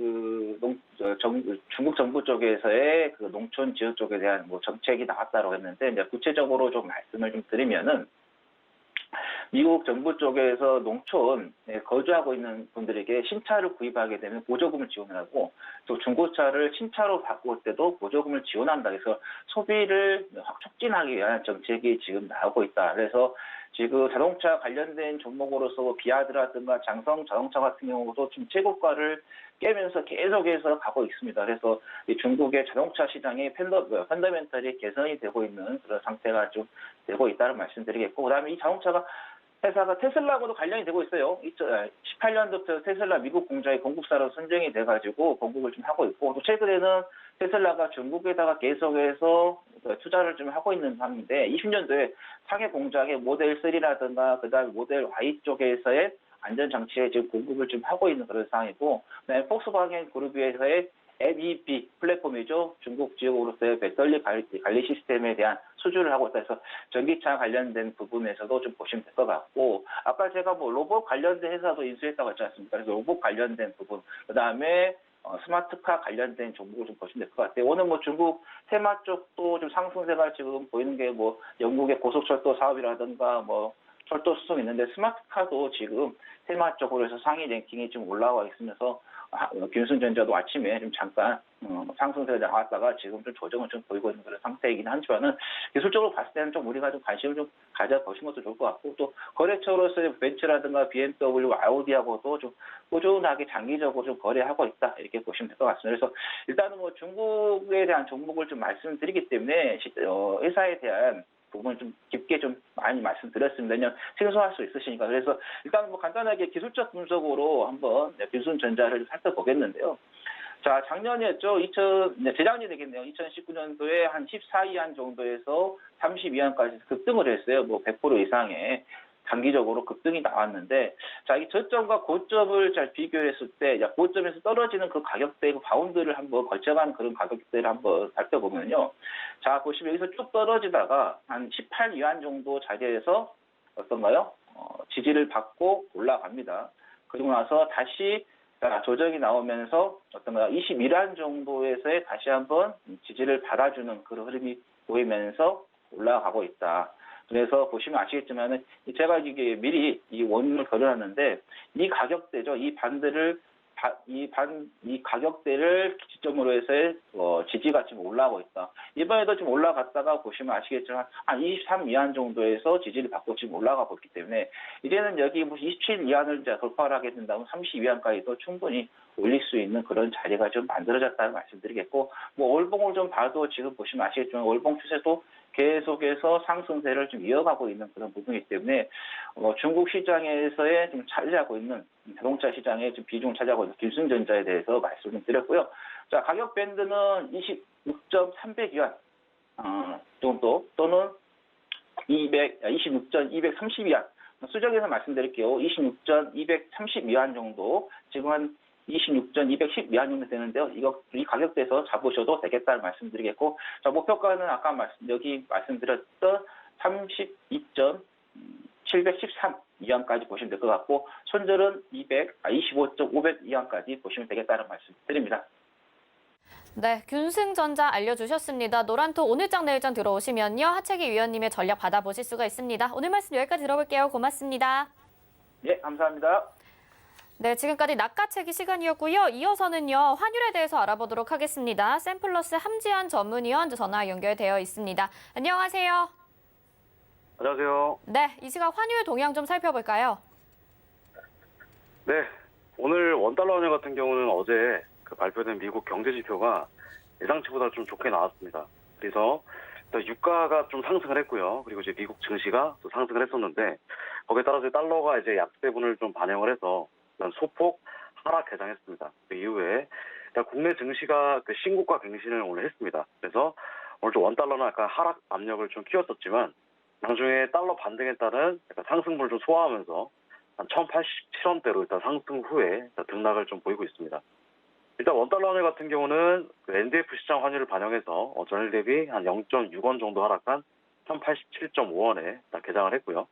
중국 정부 쪽에서의 그 농촌 지역 쪽에 대한 정책이 나왔다고 했는데, 이제 구체적으로 좀 말씀을 좀 드리면은, 미국 정부 쪽에서 농촌에 거주하고 있는 분들에게 신차를 구입하게 되면 보조금을 지원하고 또 중고차를 신차로 바꿀 때도 보조금을 지원한다. 그래서 소비를 확 촉진하기 위한 정책이 지금 나오고 있다. 그래서 지금 자동차 관련된 종목으로서 비아드라든가 장성 자동차 같은 경우도 좀 최고가를 깨면서 계속해서 가고 있습니다. 그래서 이 중국의 자동차 시장의 펀더멘털이 개선이 되고 있는 그런 상태가 좀 되고 있다는 말씀드리겠고, 그다음에 이 자동차가 회사가 테슬라하고도 관련이 되고 있어요. 2018년부터 테슬라 미국 공장의 공급사로 선정이 돼가지고 공급을 좀 하고 있고, 또 최근에는 테슬라가 중국에다가 계속해서 투자를 좀 하고 있는 상황인데, 20년도에 상해 공장의 모델 3라든가 그다음에 모델 Y 쪽에서의 안전장치에 지금 공급을 좀 하고 있는 그런 상황이고, 그다음에 폭스바겐 그룹에서의 MEB 플랫폼이죠. 중국 지역으로서의 배터리 관리 시스템에 대한 수주를 하고 있다 해서 전기차 관련된 부분에서도 좀 보시면 될 것 같고, 아까 제가 뭐 로봇 관련된 회사도 인수했다고 했지 않습니까? 그래서 로봇 관련된 부분, 그다음에 스마트카 관련된 정보를 좀 보시면 될 것 같아요. 오늘 뭐 중국 테마 쪽도 좀 상승세가 지금 보이는 게 뭐 영국의 고속철도 사업이라든가 뭐 철도 수송 있는데, 스마트카도 지금 테마 쪽으로 해서 상위 랭킹이 좀 올라와 있으면서 균순전자도 아침에 좀 잠깐 상승세가 나왔다가 지금 좀 조정을 좀 보이고 있는 그런 상태이긴 하지만은, 기술적으로 봤을 때는 좀 우리가 좀 관심을 좀 가져보시는 것도 좋을 것 같고, 또 거래처로서의 벤츠라든가 BMW, 아우디하고도 좀 꾸준하게 장기적으로 좀 거래하고 있다, 이렇게 보시면 될 것 같습니다. 그래서 일단은 뭐 중국에 대한 종목을 좀 말씀드리기 때문에 회사에 대한 부분을 좀 깊게 좀 많이 말씀드렸습니다. 왜냐하면 생소할 수 있으시니까. 그래서 일단 뭐 간단하게 기술적 분석으로 한번 균순전자를 살펴보겠는데요. 자, 작년이었죠. 재작년이 되겠네요. 2019년도에 한 14위안 정도에서 32위안까지 급등을 했어요. 뭐 100% 이상의 단기적으로 급등이 나왔는데, 자, 이 저점과 고점을 잘 비교했을 때, 고점에서 떨어지는 그 가격대, 그 바운드를 한번 걸쳐가는 그런 가격대를 한번 살펴보면요. 자, 보시면 여기서 쭉 떨어지다가 한 18위안 정도 자리에서 어떤가요? 지지를 받고 올라갑니다. 그리고 나서 다시 조정이 나오면서 어떤가요? 21위안 정도에서의 다시 한번 지지를 받아주는 그런 흐름이 보이면서 올라가고 있다. 그래서 보시면 아시겠지만은 제가 이게 미리 이 원인을 걸어놨는데, 이 가격대죠. 이 가격대를 기점으로 해서 지지가 지금 올라가고 있다. 이번에도 좀 올라갔다가 보시면 아시겠지만 한 23위안 정도에서 지지를 받고 지금 올라가고 있기 때문에, 이제는 여기 27위안을 이제 돌파를 하게 된다면 32위안까지도 충분히 올릴 수 있는 그런 자리가 좀 만들어졌다는 말씀드리겠고, 뭐 월봉을 좀 봐도 지금 보시면 아시겠지만 월봉 추세도 계속해서 상승세를 좀 이어가고 있는 그런 부분이기 때문에, 중국 시장에서의 좀 차지하고 있는 자동차 시장의 좀 비중을 차지하고 있는 균순전자에 대해서 말씀을 드렸고요. 자, 가격 밴드는 26.300위안 정도, 또는 26.230위안, 수정해서 말씀드릴게요. 26.230위안 정도, 지금 한 26.210위안 정도 되는데요. 이 가격대에서 잡으셔도 되겠다는 말씀드리겠고, 자, 목표가는 아까 여기 말씀드렸던 32.713위안까지 보시면 될 것 같고, 손절은 25.500위안까지 보시면 되겠다는 말씀드립니다. 네, 균승전자 알려주셨습니다. 노란톡 오늘장 내일장 들어오시면요, 하채기 위원님의 전략 받아보실 수가 있습니다. 오늘 말씀 여기까지 들어볼게요. 고맙습니다. 네, 감사합니다. 네, 지금까지 낚아채기 시간이었고요. 이어서는요, 환율에 대해서 알아보도록 하겠습니다. 샘플러스 함지환 전문위원 전화 연결되어 있습니다. 안녕하세요. 안녕하세요. 네, 이 시각 환율 동향 좀 살펴볼까요? 네, 오늘 원달러 환율 같은 경우는 어제 발표된 미국 경제 지표가 예상치보다 좀 좋게 나왔습니다. 그래서 유가가 좀 상승을 했고요. 그리고 이제 미국 증시가 또 상승을 했었는데, 거기에 따라서 달러가 이제 약세분을 좀 반영을 해서 소폭 하락 개장했습니다. 그 이후에 국내 증시가 신고가 갱신을 오늘 했습니다. 그래서 오늘 좀 원달러는 약간 하락 압력을 좀 키웠었지만, 나중에 달러 반등에 따른 약간 상승분을 좀 소화하면서 한 1,087원대로 일단 상승 후에 등락을 좀 보이고 있습니다. 일단 원달러 환율 같은 경우는 NDF 시장 환율을 반영해서 전일 대비 한 0.6원 정도 하락한 1,087.5원에 개장을 했고요.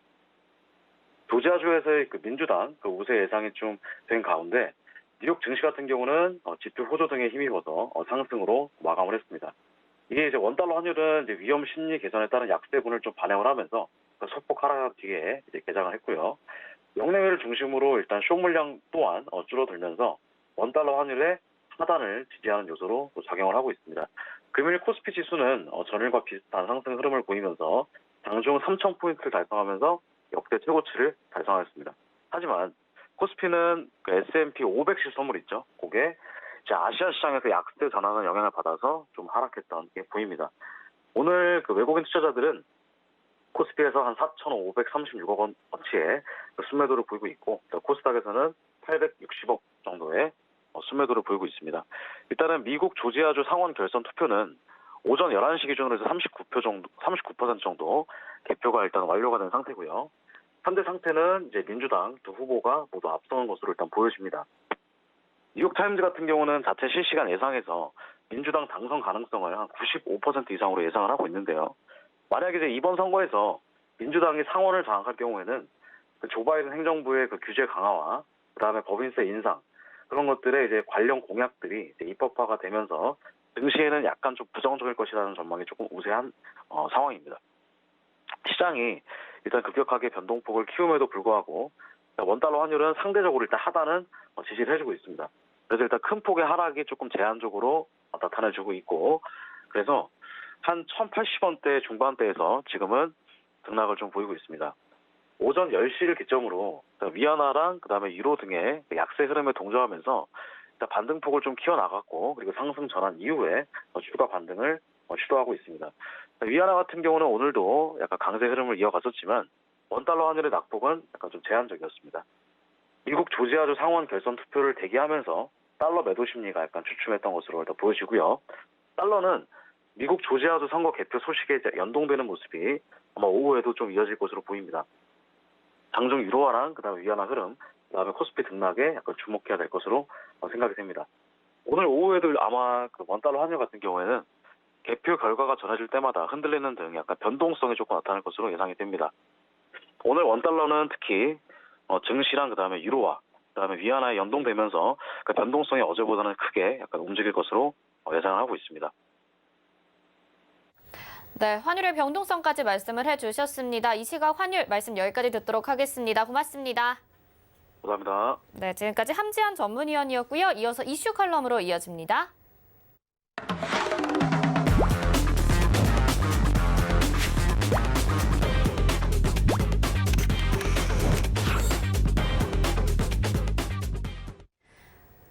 조지아주에서의 민주당 우세 예상이 좀 된 가운데, 뉴욕 증시 같은 경우는 지표 호조 등에 힘입어서 상승으로 마감을 했습니다. 이게 이제 원달러 환율은 이제 위험 심리 개선에 따른 약세분을 좀 반영을 하면서 소폭 하락 뒤에 이제 개장을 했고요. 영내외를 중심으로 일단 쇼 물량 또한 줄어들면서 원달러 환율의 하단을 지지하는 요소로 또 작용을 하고 있습니다. 금요일 코스피 지수는 전일과 비슷한 상승 흐름을 보이면서 장중 3,000포인트를 달성하면서 역대 최고치를 달성하였습니다. 하지만 코스피는 그 S&P 500 실선물 있죠. 그게 이제 아시아 시장에서 약세 전환의 영향을 받아서 좀 하락했던 게 보입니다. 오늘 그 외국인 투자자들은 코스피에서 한 4,536억 원어치의 순매도를 보이고 있고, 코스닥에서는 860억 정도의 순매도를 보이고 있습니다. 일단은 미국 조지아주 상원 결선 투표는 오전 11시 기준으로 해서 39% 정도 개표가 일단 완료가 된 상태고요. 현재 상태는 이제 민주당 두 후보가 모두 앞서는 것으로 일단 보여집니다. 뉴욕타임즈 같은 경우는 자체 실시간 예상에서 민주당 당선 가능성을 한 95% 이상으로 예상을 하고 있는데요. 만약에 이제 이번 선거에서 민주당이 상원을 장악할 경우에는 그 조 바이든 행정부의 그 규제 강화와 그다음에 법인세 인상 그런 것들의 이제 관련 공약들이 이제 입법화가 되면서 증시에는 약간 좀 부정적일 것이라는 전망이 조금 우세한 상황입니다. 시장이 일단 급격하게 변동폭을 키움에도 불구하고 원달러 환율은 상대적으로 일단 하단은 지지를 해주고 있습니다. 그래서 일단 큰 폭의 하락이 조금 제한적으로 나타내주고 있고, 그래서 한 1,080원대 중반대에서 지금은 등락을 좀 보이고 있습니다. 오전 10시를 기점으로 위안화랑 그다음에 유로 등의 약세 흐름에 동조하면서 반등폭을 좀 키워나갔고, 그리고 상승 전환 이후에 주가 반등을 시도하고 있습니다. 위안화 같은 경우는 오늘도 약간 강세 흐름을 이어갔었지만 원달러 환율의 낙폭은 약간 좀 제한적이었습니다. 미국 조지아주 상원 결선 투표를 대기하면서 달러 매도 심리가 약간 주춤했던 것으로 일단 보여지고요. 달러는 미국 조지아주 선거 개표 소식에 연동되는 모습이 아마 오후에도 좀 이어질 것으로 보입니다. 장중 유로화랑 그다음에 위안화 흐름, 그다음에 코스피 등락에 약간 주목해야 될 것으로 생각이 됩니다. 오늘 오후에도 아마 그 원달러 환율 같은 경우에는 개표 결과가 전해질 때마다 흔들리는 등 약간 변동성이 조금 나타날 것으로 예상이 됩니다. 오늘 원달러는 특히 증시랑 그다음에 유로화, 그다음에 위안화에 연동되면서 그 변동성이 어제보다는 크게 약간 움직일 것으로 예상을 하고 있습니다. 네, 환율의 변동성까지 말씀을 해주셨습니다. 이 시각 환율 말씀 여기까지 듣도록 하겠습니다. 고맙습니다. 감사합니다. 네, 지금까지 함지한 전문위원이었고요. 이어서 이슈 칼럼으로 이어집니다.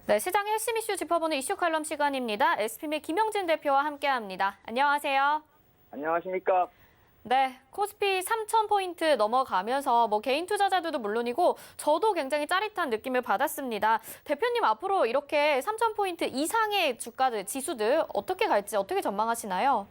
네, 시장의 핵심 이슈 짚어보는 이슈 칼럼 시간입니다. SPM의 김영진 대표와 함께합니다. 안녕하세요. 안녕하십니까. 네, 코스피 3,000포인트 넘어가면서 개인 투자자들도 물론이고 저도 굉장히 짜릿한 느낌을 받았습니다. 대표님 앞으로 이렇게 3,000포인트 이상의 주가들, 지수들 어떻게 갈지 어떻게 전망하시나요?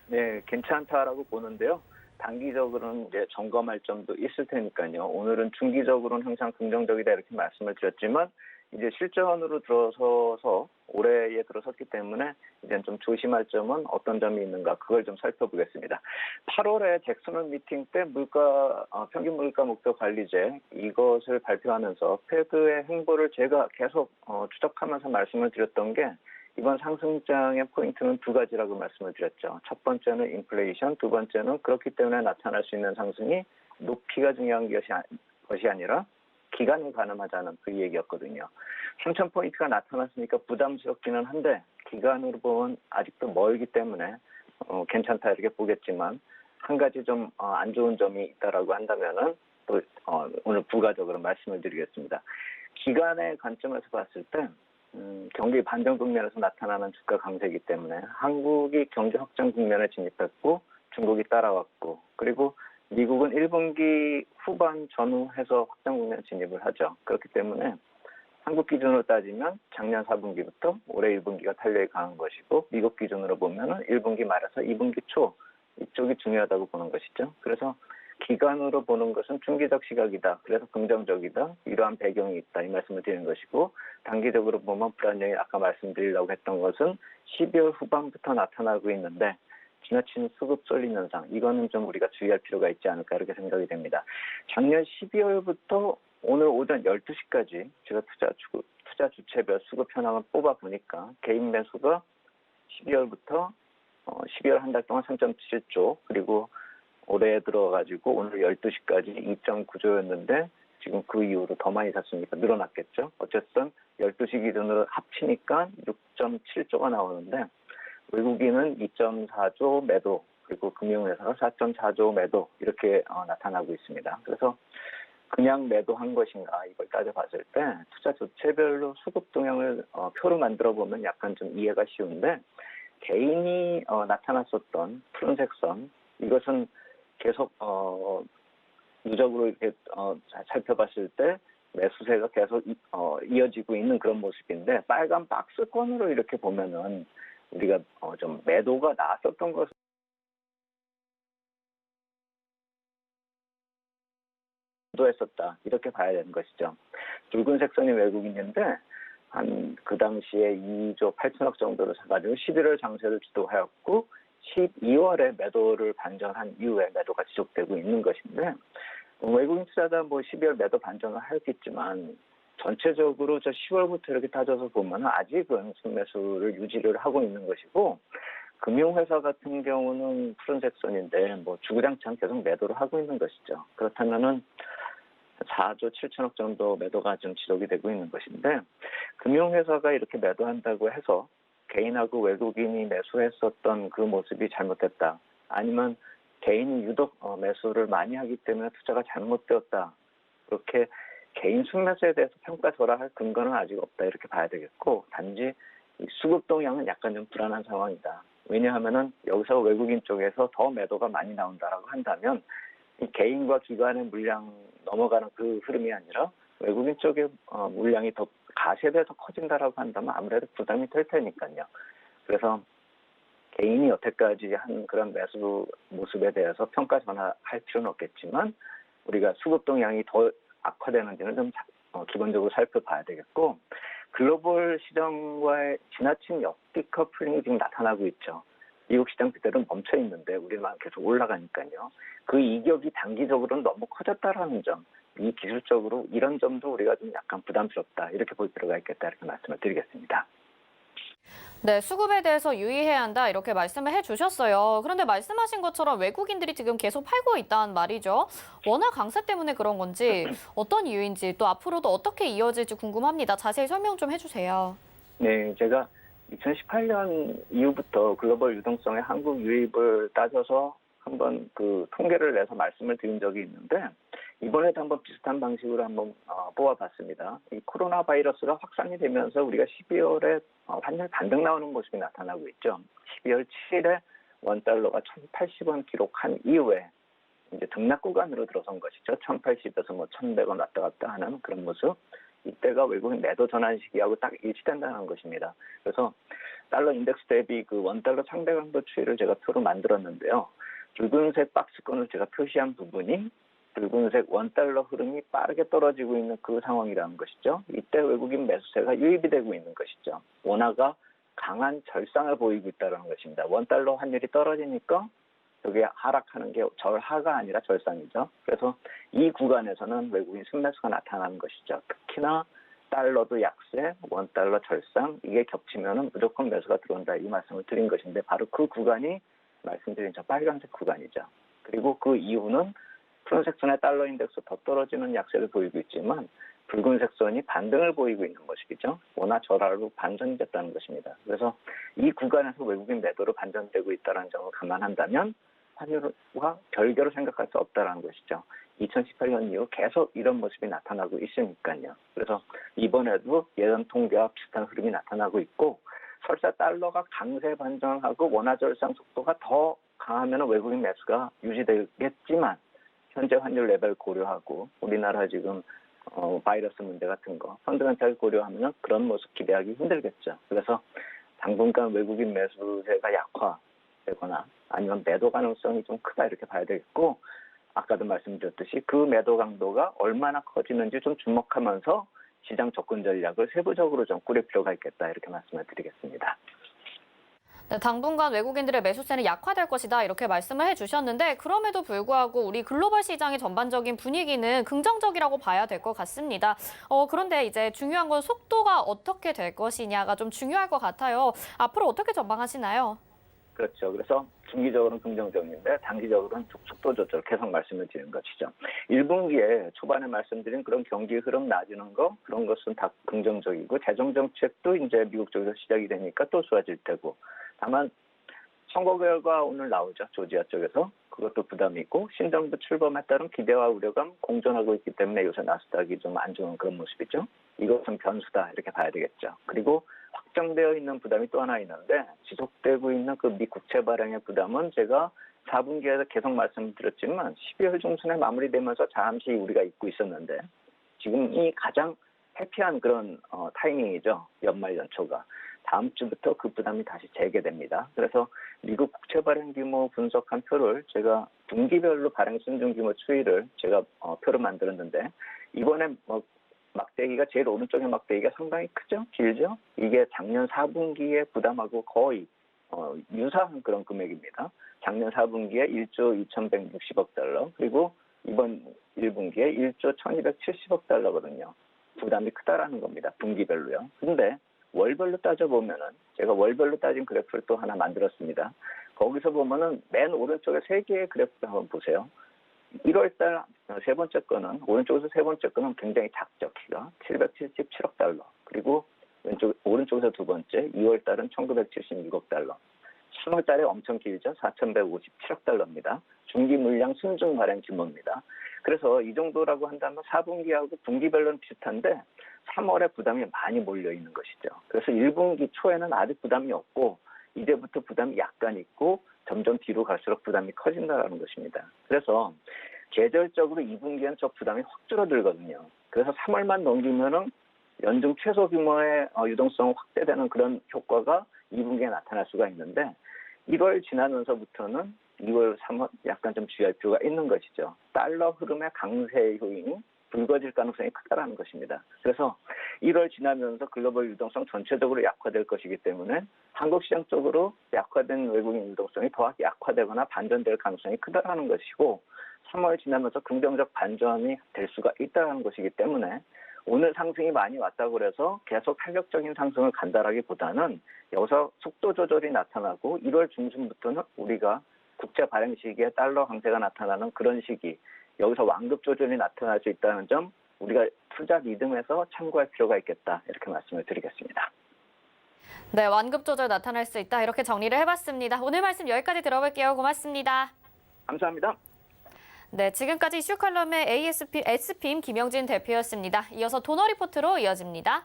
네, 괜찮다라고 보는데요. 단기적으로는 이제 점검할 점도 있을 테니까요. 오늘은 중기적으로는 항상 긍정적이다 이렇게 말씀을 드렸지만 이제 실전으로 들어서서 올해에 들어섰기 때문에 이제 좀 조심할 점은 어떤 점이 있는가 그걸 좀 살펴보겠습니다. 8월에 잭슨홀 미팅 때 평균 물가 목표 관리제 이것을 발표하면서 페드의 행보를 제가 계속 추적하면서 말씀을 드렸던 게 이번 상승장의 포인트는 두 가지라고 말씀을 드렸죠. 첫 번째는 인플레이션, 두 번째는 그렇기 때문에 나타날 수 있는 상승이 높이가 중요한 것이 아니라 기간이 가늠하자는 그 얘기였거든요. 3,000포인트가 나타났으니까 부담스럽기는 한데 기간으로 보면 아직도 멀기 때문에 괜찮다 이렇게 보겠지만 한 가지 좀 안 좋은 점이 있다라고 한다면은 또 오늘 부가적으로 말씀을 드리겠습니다. 기간의 관점에서 봤을 때 경기 반전 국면에서 나타나는 주가 강세이기 때문에 한국이 경제 확장 국면에 진입했고 중국이 따라왔고 그리고 미국은 1분기 후반 전후해서 확장 국면에 진입을 하죠. 그렇기 때문에 한국 기준으로 따지면 작년 4분기부터 올해 1분기가 탄력이 강한 것이고 미국 기준으로 보면은 1분기 말에서 2분기 초 이쪽이 중요하다고 보는 것이죠. 그래서 기간으로 보는 것은 중기적 시각이다. 그래서 긍정적이다. 이러한 배경이 있다. 이 말씀을 드리는 것이고 단기적으로 보면 불안정이 아까 말씀드리려고 했던 것은 12월 후반부터 나타나고 있는데 지나친 수급 쏠림 현상, 이거는 좀 우리가 주의할 필요가 있지 않을까 이렇게 생각이 됩니다. 작년 12월부터 오늘 오전 12시까지 제가 투자 주체별 수급 현황을 뽑아보니까 개인 매수가 12월부터 12월 한 달 동안 3.7조 그리고 올해 들어가지고 오늘 12시까지 2.9조였는데 지금 그 이후로 더 많이 샀으니까 늘어났겠죠. 어쨌든 12시 기준으로 합치니까 6.7조가 나오는데 외국인은 2.4조 매도, 그리고 금융회사가 4.4조 매도 이렇게 나타나고 있습니다. 그래서 그냥 매도한 것인가 이걸 따져봤을 때 투자 주체별로 수급 동향을 표로 만들어 보면 약간 좀 이해가 쉬운데 개인이 나타났었던 푸른색 선 이것은 계속 누적으로 이렇게 살펴봤을 때 매수세가 계속 이어지고 있는 그런 모습인데 빨간 박스권으로 이렇게 보면은 우리가 좀 매도가 나왔었던 것을 했었다 이렇게 봐야 되는 것이죠. 붉은색 선이 외국인인데 한 그 당시에 2조 8천억 정도를 사가지고 11월 장세를 주도하였고 12월에 매도를 반전한 이후에 매도가 지속되고 있는 것인데 외국인 투자자 12월 매도 반전을 하였겠지만 전체적으로 저 10월부터 이렇게 따져서 보면 아직은 순매수를 유지를 하고 있는 것이고 금융회사 같은 경우는 푸른색 선인데 주구장창 계속 매도를 하고 있는 것이죠. 그렇다면은 4조 7천억 정도 매도가 좀 지속이 되고 있는 것인데 금융회사가 이렇게 매도한다고 해서 개인하고 외국인이 매수했었던 그 모습이 잘못됐다. 아니면 개인이 유독 매수를 많이 하기 때문에 투자가 잘못되었다. 그렇게 개인 순매수에 대해서 평가절하할 근거는 아직 없다. 이렇게 봐야 되겠고 단지 이 수급 동향은 약간 좀 불안한 상황이다. 왜냐하면은 여기서 외국인 쪽에서 더 매도가 많이 나온다라고 한다면 이 개인과 기관의 물량 넘어가는 그 흐름이 아니라 외국인 쪽의 물량이 더 가세에 더 커진다라고 한다면 아무래도 부담이 될 테니까요. 그래서 개인이 여태까지 한 그런 매수 모습에 대해서 평가 전환할 필요는 없겠지만 우리가 수급 동향이 더 악화되는지는 좀 기본적으로 살펴봐야 되겠고 글로벌 시장과의 지나친 역디커플링이 지금 나타나고 있죠. 미국 시장 그대로 멈춰 있는데 우리만 계속 올라가니까요. 그 이격이 단기적으로는 너무 커졌다라는 점, 이 기술적으로 이런 점도 우리가 좀 약간 부담스럽다 이렇게 볼 필요가 있겠다 이렇게 말씀을 드리겠습니다. 네, 수급에 대해서 유의해야 한다 이렇게 말씀을 해주셨어요. 그런데 말씀하신 것처럼 외국인들이 지금 계속 팔고 있다는 말이죠. 원화 강세 때문에 그런 건지 어떤 이유인지 또 앞으로도 어떻게 이어질지 궁금합니다. 자세히 설명 좀 해주세요. 네, 제가 2018년 이후부터 글로벌 유동성의 한국 유입을 따져서 한번 그 통계를 내서 말씀을 드린 적이 있는데 이번에도 한번 비슷한 방식으로 한번 뽑아봤습니다. 이 코로나 바이러스가 확산이 되면서 우리가 12월에 환율 반등 나오는 모습이 나타나고 있죠. 12월 7일에 원달러가 1,080원 기록한 이후에 이제 등락 구간으로 들어선 것이죠. 1,080에서 1,100원 왔다 갔다 하는 그런 모습. 이때가 외국인 매도 전환 시기하고 딱 일치된다는 것입니다. 그래서 달러 인덱스 대비 그 원달러 상대 강도 추이를 제가 표로 만들었는데요. 붉은색 박스권을 제가 표시한 부분이 붉은색 원달러 흐름이 빠르게 떨어지고 있는 그 상황이라는 것이죠. 이때 외국인 매수세가 유입이 되고 있는 것이죠. 원화가 강한 절상을 보이고 있다는 것입니다. 원달러 환율이 떨어지니까 여기 하락하는 게 절하가 아니라 절상이죠. 그래서 이 구간에서는 외국인 순매수가 나타나는 것이죠. 특히나 달러도 약세, 원달러 절상 이게 겹치면은 무조건 매수가 들어온다 이 말씀을 드린 것인데 바로 그 구간이 말씀드린 저 빨간색 구간이죠. 그리고 그 이후는 푸른색 선의 달러 인덱스 더 떨어지는 약세를 보이고 있지만 붉은색 선이 반등을 보이고 있는 모습이죠. 원화 절하로 반전이 됐다는 것입니다. 그래서 이 구간에서 외국인 매도로 반전되고 있다는 점을 감안한다면 환율과 별개로 생각할 수 없다는 것이죠. 2018년 이후 계속 이런 모습이 나타나고 있으니까요. 그래서 이번에도 예전 통계와 비슷한 흐름이 나타나고 있고 설사 달러가 강세 반전하고 원화 절상 속도가 더 강하면 외국인 매수가 유지되겠지만 현재 환율 레벨 고려하고 우리나라 지금 바이러스 문제 같은 거 펀드멘탈 고려하면 그런 모습 기대하기 힘들겠죠. 그래서 당분간 외국인 매수세가 약화되거나 아니면 매도 가능성이 좀 크다 이렇게 봐야 되겠고 아까도 말씀드렸듯이 그 매도 강도가 얼마나 커지는지 좀 주목하면서 시장 접근 전략을 세부적으로 좀 꾸릴 필요가 있겠다 이렇게 말씀을 드리겠습니다. 네, 당분간 외국인들의 매수세는 약화될 것이다 이렇게 말씀을 해주셨는데 그럼에도 불구하고 우리 글로벌 시장의 전반적인 분위기는 긍정적이라고 봐야 될 것 같습니다. 그런데 이제 중요한 건 속도가 어떻게 될 것이냐가 좀 중요할 것 같아요. 앞으로 어떻게 전망하시나요? 그렇죠. 그래서 중기적으로는 긍정적인데 단기적으로는 속도 조절 계속 말씀을 드리는 것이죠. 1분기에 초반에 말씀드린 그런 경기 흐름 나아지는 거 그런 것은 다 긍정적이고 재정 정책도 이제 미국 쪽에서 시작이 되니까 또 좋아질 테고 다만 선거 결과 오늘 나오죠. 조지아 쪽에서. 그것도 부담이 있고 신정부 출범에 따른 기대와 우려감 공존하고 있기 때문에 요새 나스닥이 좀 안 좋은 그런 모습이죠. 이것은 변수다 이렇게 봐야 되겠죠. 그리고 확정되어 있는 부담이 또 하나 있는데 지속되고 있는 그 미 국채 발행의 부담은 제가 4분기에서 계속 말씀드렸지만 12월 중순에 마무리되면서 잠시 우리가 잊고 있었는데 지금이 가장 해피한 그런 타이밍이죠. 연말 연초가. 다음 주부터 그 부담이 다시 재개됩니다. 그래서 미국 국채 발행 규모 분석한 표를 제가 분기별로 발행 순증 규모 추이를 제가 표를 만들었는데 이번에 막대기가 제일 오른쪽의 막대기가 상당히 크죠? 길죠? 이게 작년 4분기의 부담하고 거의 유사한 그런 금액입니다. 작년 4분기에 1조 2,160억 달러 그리고 이번 1분기에 1조 1,270억 달러거든요. 부담이 크다라는 겁니다. 분기별로요. 근데 월별로 따져보면은 제가 월별로 따진 그래프를 또 하나 만들었습니다. 거기서 보면은 맨 오른쪽에 세 개의 그래프를 한번 보세요. 1월달 세 번째 거는 오른쪽에서 세 번째 거는 굉장히 작죠. 키가 777억 달러. 그리고 오른쪽에서 두 번째 2월달은 1976억 달러. 3월달에 엄청 길죠. 4,157억 달러입니다. 중기 물량 순증 발행 규모입니다. 그래서 이 정도라고 한다면 4분기하고 분기별로는 비슷한데 3월에 부담이 많이 몰려 있는 것이죠. 그래서 1분기 초에는 아직 부담이 없고 이제부터 부담이 약간 있고 점점 뒤로 갈수록 부담이 커진다는 것입니다. 그래서 계절적으로 2분기에는 저 부담이 확 줄어들거든요. 그래서 3월만 넘기면은 연중 최소 규모의 유동성 확대되는 그런 효과가 2분기에 나타날 수가 있는데 1월 지나면서부터는 2월, 3월 약간 좀 주의할 필요가 있는 것이죠. 달러 흐름의 강세 요인이 불거질 가능성이 크다라는 것입니다. 그래서 1월 지나면서 글로벌 유동성 전체적으로 약화될 것이기 때문에 한국 시장 쪽으로 약화된 외국인 유동성이 더 약화되거나 반전될 가능성이 크다라는 것이고 3월 지나면서 긍정적 반전이 될 수가 있다는 것이기 때문에 오늘 상승이 많이 왔다고 그래서 계속 탄력적인 상승을 간다라기보다는 여기서 속도 조절이 나타나고 1월 중순부터는 우리가 국채 발행 시기에 달러 강세가 나타나는 그런 시기, 여기서 완급 조절이 나타날 수 있다는 점 우리가 투자 리듬에서 참고할 필요가 있겠다 이렇게 말씀을 드리겠습니다. 네, 완급 조절 나타날 수 있다 이렇게 정리를 해봤습니다. 오늘 말씀 여기까지 들어볼게요. 고맙습니다. 감사합니다. 네, 지금까지 이슈 칼럼의 SPIM 김영진 대표였습니다. 이어서 도너 리포트로 이어집니다.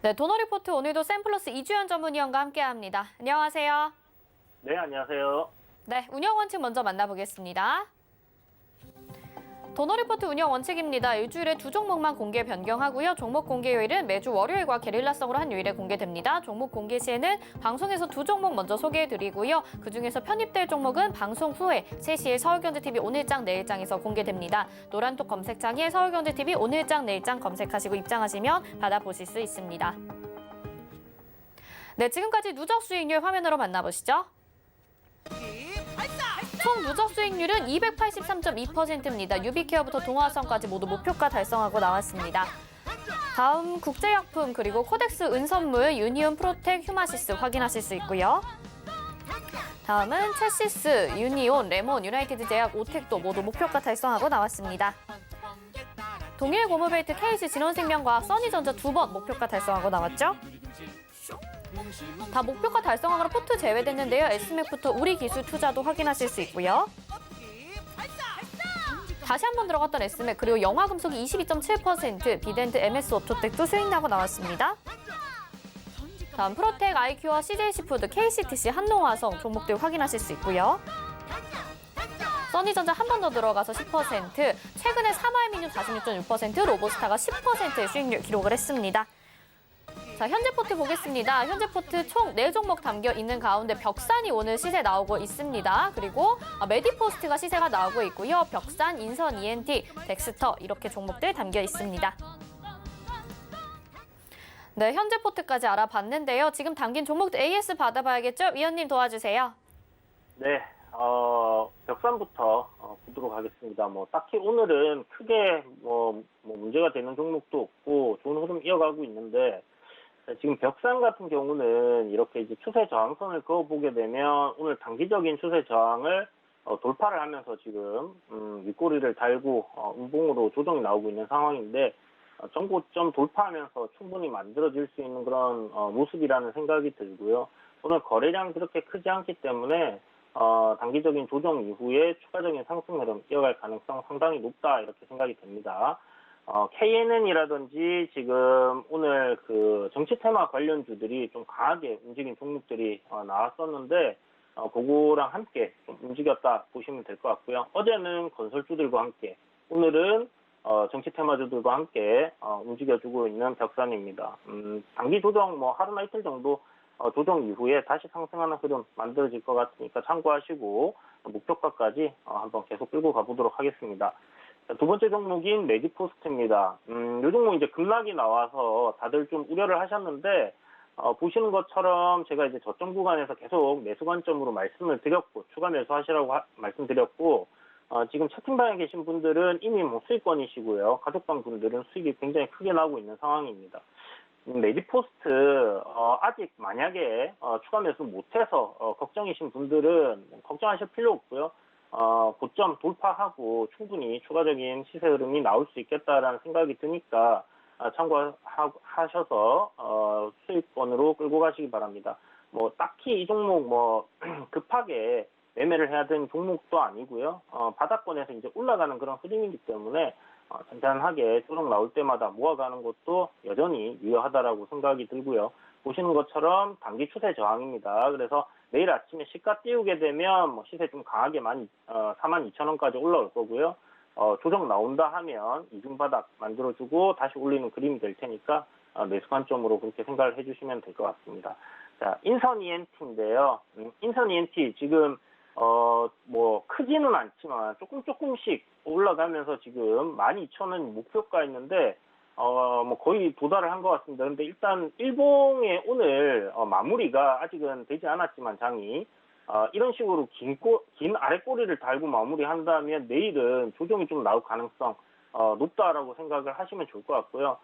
네, 도너 리포트 오늘도 샘플러스 이주연 전문위원과 함께합니다. 안녕하세요. 네, 안녕하세요. 네, 운영 원칙 먼저 만나보겠습니다. 도너 리포트 운영 원칙입니다. 일주일에 2종목만 공개 변경하고요. 종목 공개 요일은 매주 월요일과 게릴라성으로 한 요일에 공개됩니다. 종목 공개 시에는 방송에서 2종목 먼저 소개해드리고요. 그중에서 편입될 종목은 방송 후에 3시에 서울경제TV 오늘장 내일장에서 공개됩니다. 노란톡 검색창에 서울경제TV 오늘장 내일장 검색하시고 입장하시면 받아보실 수 있습니다. 네, 지금까지 누적 수익률 화면으로 만나보시죠. 총 누적 수익률은 283.2%입니다. 유비케어부터 동화선까지 모두 목표가 달성하고 나왔습니다. 다음 국제약품 그리고 코덱스 은선물, 유니온 프로텍, 휴마시스 확인하실 수 있고요. 다음은 첼시스, 유니온, 레몬, 유나이티드 제약, 오텍도 모두 목표가 달성하고 나왔습니다. 동일 고무벨트, KC, 진원생명과학, 써니전자 2번 목표가 달성하고 나왔죠. 다 목표가 달성하거나 포트 제외됐는데요. SMA부터 우리기술투자도 확인하실 수 있고요. 다시 한번 들어갔던 SMA 그리고 영화금속이 22.7%, 비덴트, MS 오토텍도 수익 나고 나왔습니다. 다음 프로텍, IQ와 CJC푸드, KCTC, 한농화성 종목들 확인하실 수 있고요. 써니전자 한 번 더 들어가서 10%, 최근에 사마이민유 46.6%, 로보스타가 10%의 수익률 기록을 했습니다. 자, 현재 포트 보겠습니다. 현재 포트 총 4종목 담겨 있는 가운데 벽산이 오늘 시세 나오고 있습니다. 그리고 메디포스트가 시세가 나오고 있고요. 벽산, 인선, ENT, 덱스터 이렇게 종목들 담겨 있습니다. 네, 현재 포트까지 알아봤는데요. 지금 담긴 종목들 AS 받아봐야겠죠? 위원님 도와주세요. 네, 벽산부터 보도록 하겠습니다. 딱히 오늘은 크게 문제가 되는 종목도 없고 좋은 흐름 이어가고 있는데 지금 벽산 같은 경우는 이렇게 이제 추세 저항선을 그어보게 되면 오늘 단기적인 추세 저항을 돌파를 하면서 지금 윗꼬리를 달고 음봉으로 조정이 나오고 있는 상황인데 전고점 돌파하면서 충분히 만들어질 수 있는 그런 모습이라는 생각이 들고요. 오늘 거래량 그렇게 크지 않기 때문에 단기적인 조정 이후에 추가적인 상승 흐름 이어갈 가능성 상당히 높다 이렇게 생각이 됩니다. KNN이라든지 지금 오늘 그 정치 테마 관련주들이 좀 강하게 움직인 종목들이 나왔었는데 그거랑 함께 좀 움직였다 보시면 될 것 같고요. 어제는 건설주들과 함께, 오늘은 정치 테마주들과 함께 움직여주고 있는 벽산입니다. 단기 조정 하루나 이틀 정도 조정 이후에 다시 상승하는 흐름 만들어질 것 같으니까 참고하시고 목표가까지 한번 계속 끌고 가보도록 하겠습니다. 두 번째 종목인 메디포스트입니다. 이 종목 이제 급락이 나와서 다들 좀 우려를 하셨는데 보시는 것처럼 제가 이제 저점 구간에서 계속 매수 관점으로 말씀을 드렸고 추가 매수하시라고 말씀드렸고 지금 채팅방에 계신 분들은 이미 수익권이시고요. 가족방 분들은 수익이 굉장히 크게 나고 있는 상황입니다. 메디포스트 아직 만약에 추가 매수 못해서 걱정이신 분들은 걱정하실 필요 없고요. 고점 돌파하고 충분히 추가적인 시세 흐름이 나올 수 있겠다라는 생각이 드니까 참고하셔서 수익권으로 끌고 가시기 바랍니다. 딱히 이 종목 급하게 매매를 해야 되는 종목도 아니고요. 바닥권에서 이제 올라가는 그런 흐름이기 때문에 잔잔하게 쪼록 나올 때마다 모아가는 것도 여전히 유효하다라고 생각이 들고요. 보시는 것처럼 단기 추세 저항입니다. 그래서 내일 아침에 시가 띄우게 되면 시세 좀 강하게 42,000원까지 올라올 거고요. 조정 나온다 하면 이중 바닥 만들어주고 다시 올리는 그림이 될 테니까 매수 관점으로 그렇게 생각을 해주시면 될 것 같습니다. 자, 인선 ENT인데요. 인선 ENT 지금 크지는 않지만 조금씩 올라가면서 지금 12,000원 목표가 있는데 거의 도달을 한 것 같습니다. 그런데 일단 일봉의 오늘 마무리가 아직은 되지 않았지만 장이 이런 식으로 긴 아랫꼬리를 달고 마무리한다면 내일은 조정이 좀 나올 가능성 높다라고 생각을 하시면 좋을 것 같고요.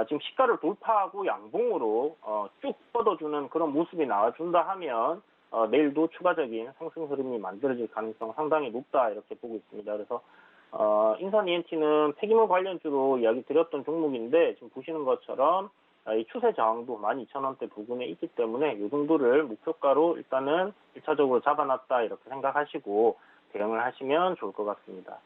지금 시가를 돌파하고 양봉으로 쭉 뻗어주는 그런 모습이 나와준다 하면 내일도 추가적인 상승 흐름이 만들어질 가능성 상당히 높다 이렇게 보고 있습니다. 그래서 인선 ENT는 폐기물 관련주로 이야기 드렸던 종목인데 지금 보시는 것처럼 이 추세 저항도 12,000원대 부근에 있기 때문에 이 정도를 목표가로 일단은 1차적으로 잡아놨다 이렇게 생각하시고 대응을 하시면 좋을 것 같습니다.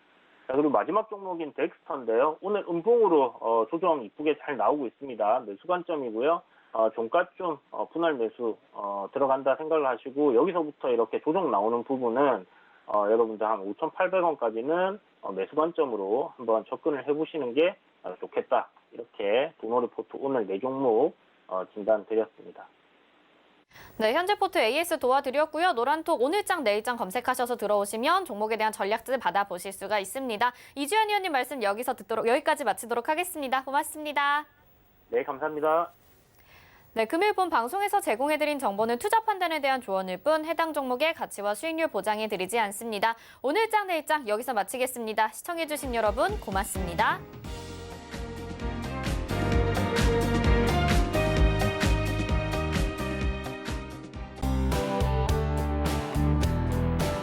자, 그리고 마지막 종목인 덱스터인데요. 오늘 음봉으로 조정 이쁘게 잘 나오고 있습니다. 매수 관점이고요. 종가좀 분할 매수 들어간다 생각을 하시고 여기서부터 이렇게 조정 나오는 부분은 여러분들 한 5,800원까지는 매수 관점으로 한번 접근을 해보시는 게 좋겠다. 이렇게 도노리포트 오늘 4종목 진단 드렸습니다. 네, 현재 포트 AS 도와드렸고요. 노란톡 오늘장 내일장 검색하셔서 들어오시면 종목에 대한 전략들 받아보실 수가 있습니다. 이주연 의원님 말씀 여기까지 마치도록 하겠습니다. 고맙습니다. 네, 감사합니다. 네, 금일 본 방송에서 제공해드린 정보는 투자 판단에 대한 조언일 뿐 해당 종목의 가치와 수익률 보장해드리지 않습니다. 오늘장 내일장 여기서 마치겠습니다. 시청해주신 여러분 고맙습니다.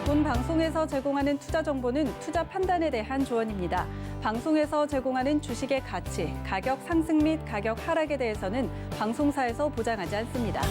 본 방송에서 제공하는 투자 정보는 투자 판단에 대한 조언입니다. 방송에서 제공하는 주식의 가치, 가격 상승 및 가격 하락에 대해서는 방송사에서 보장하지 않습니다.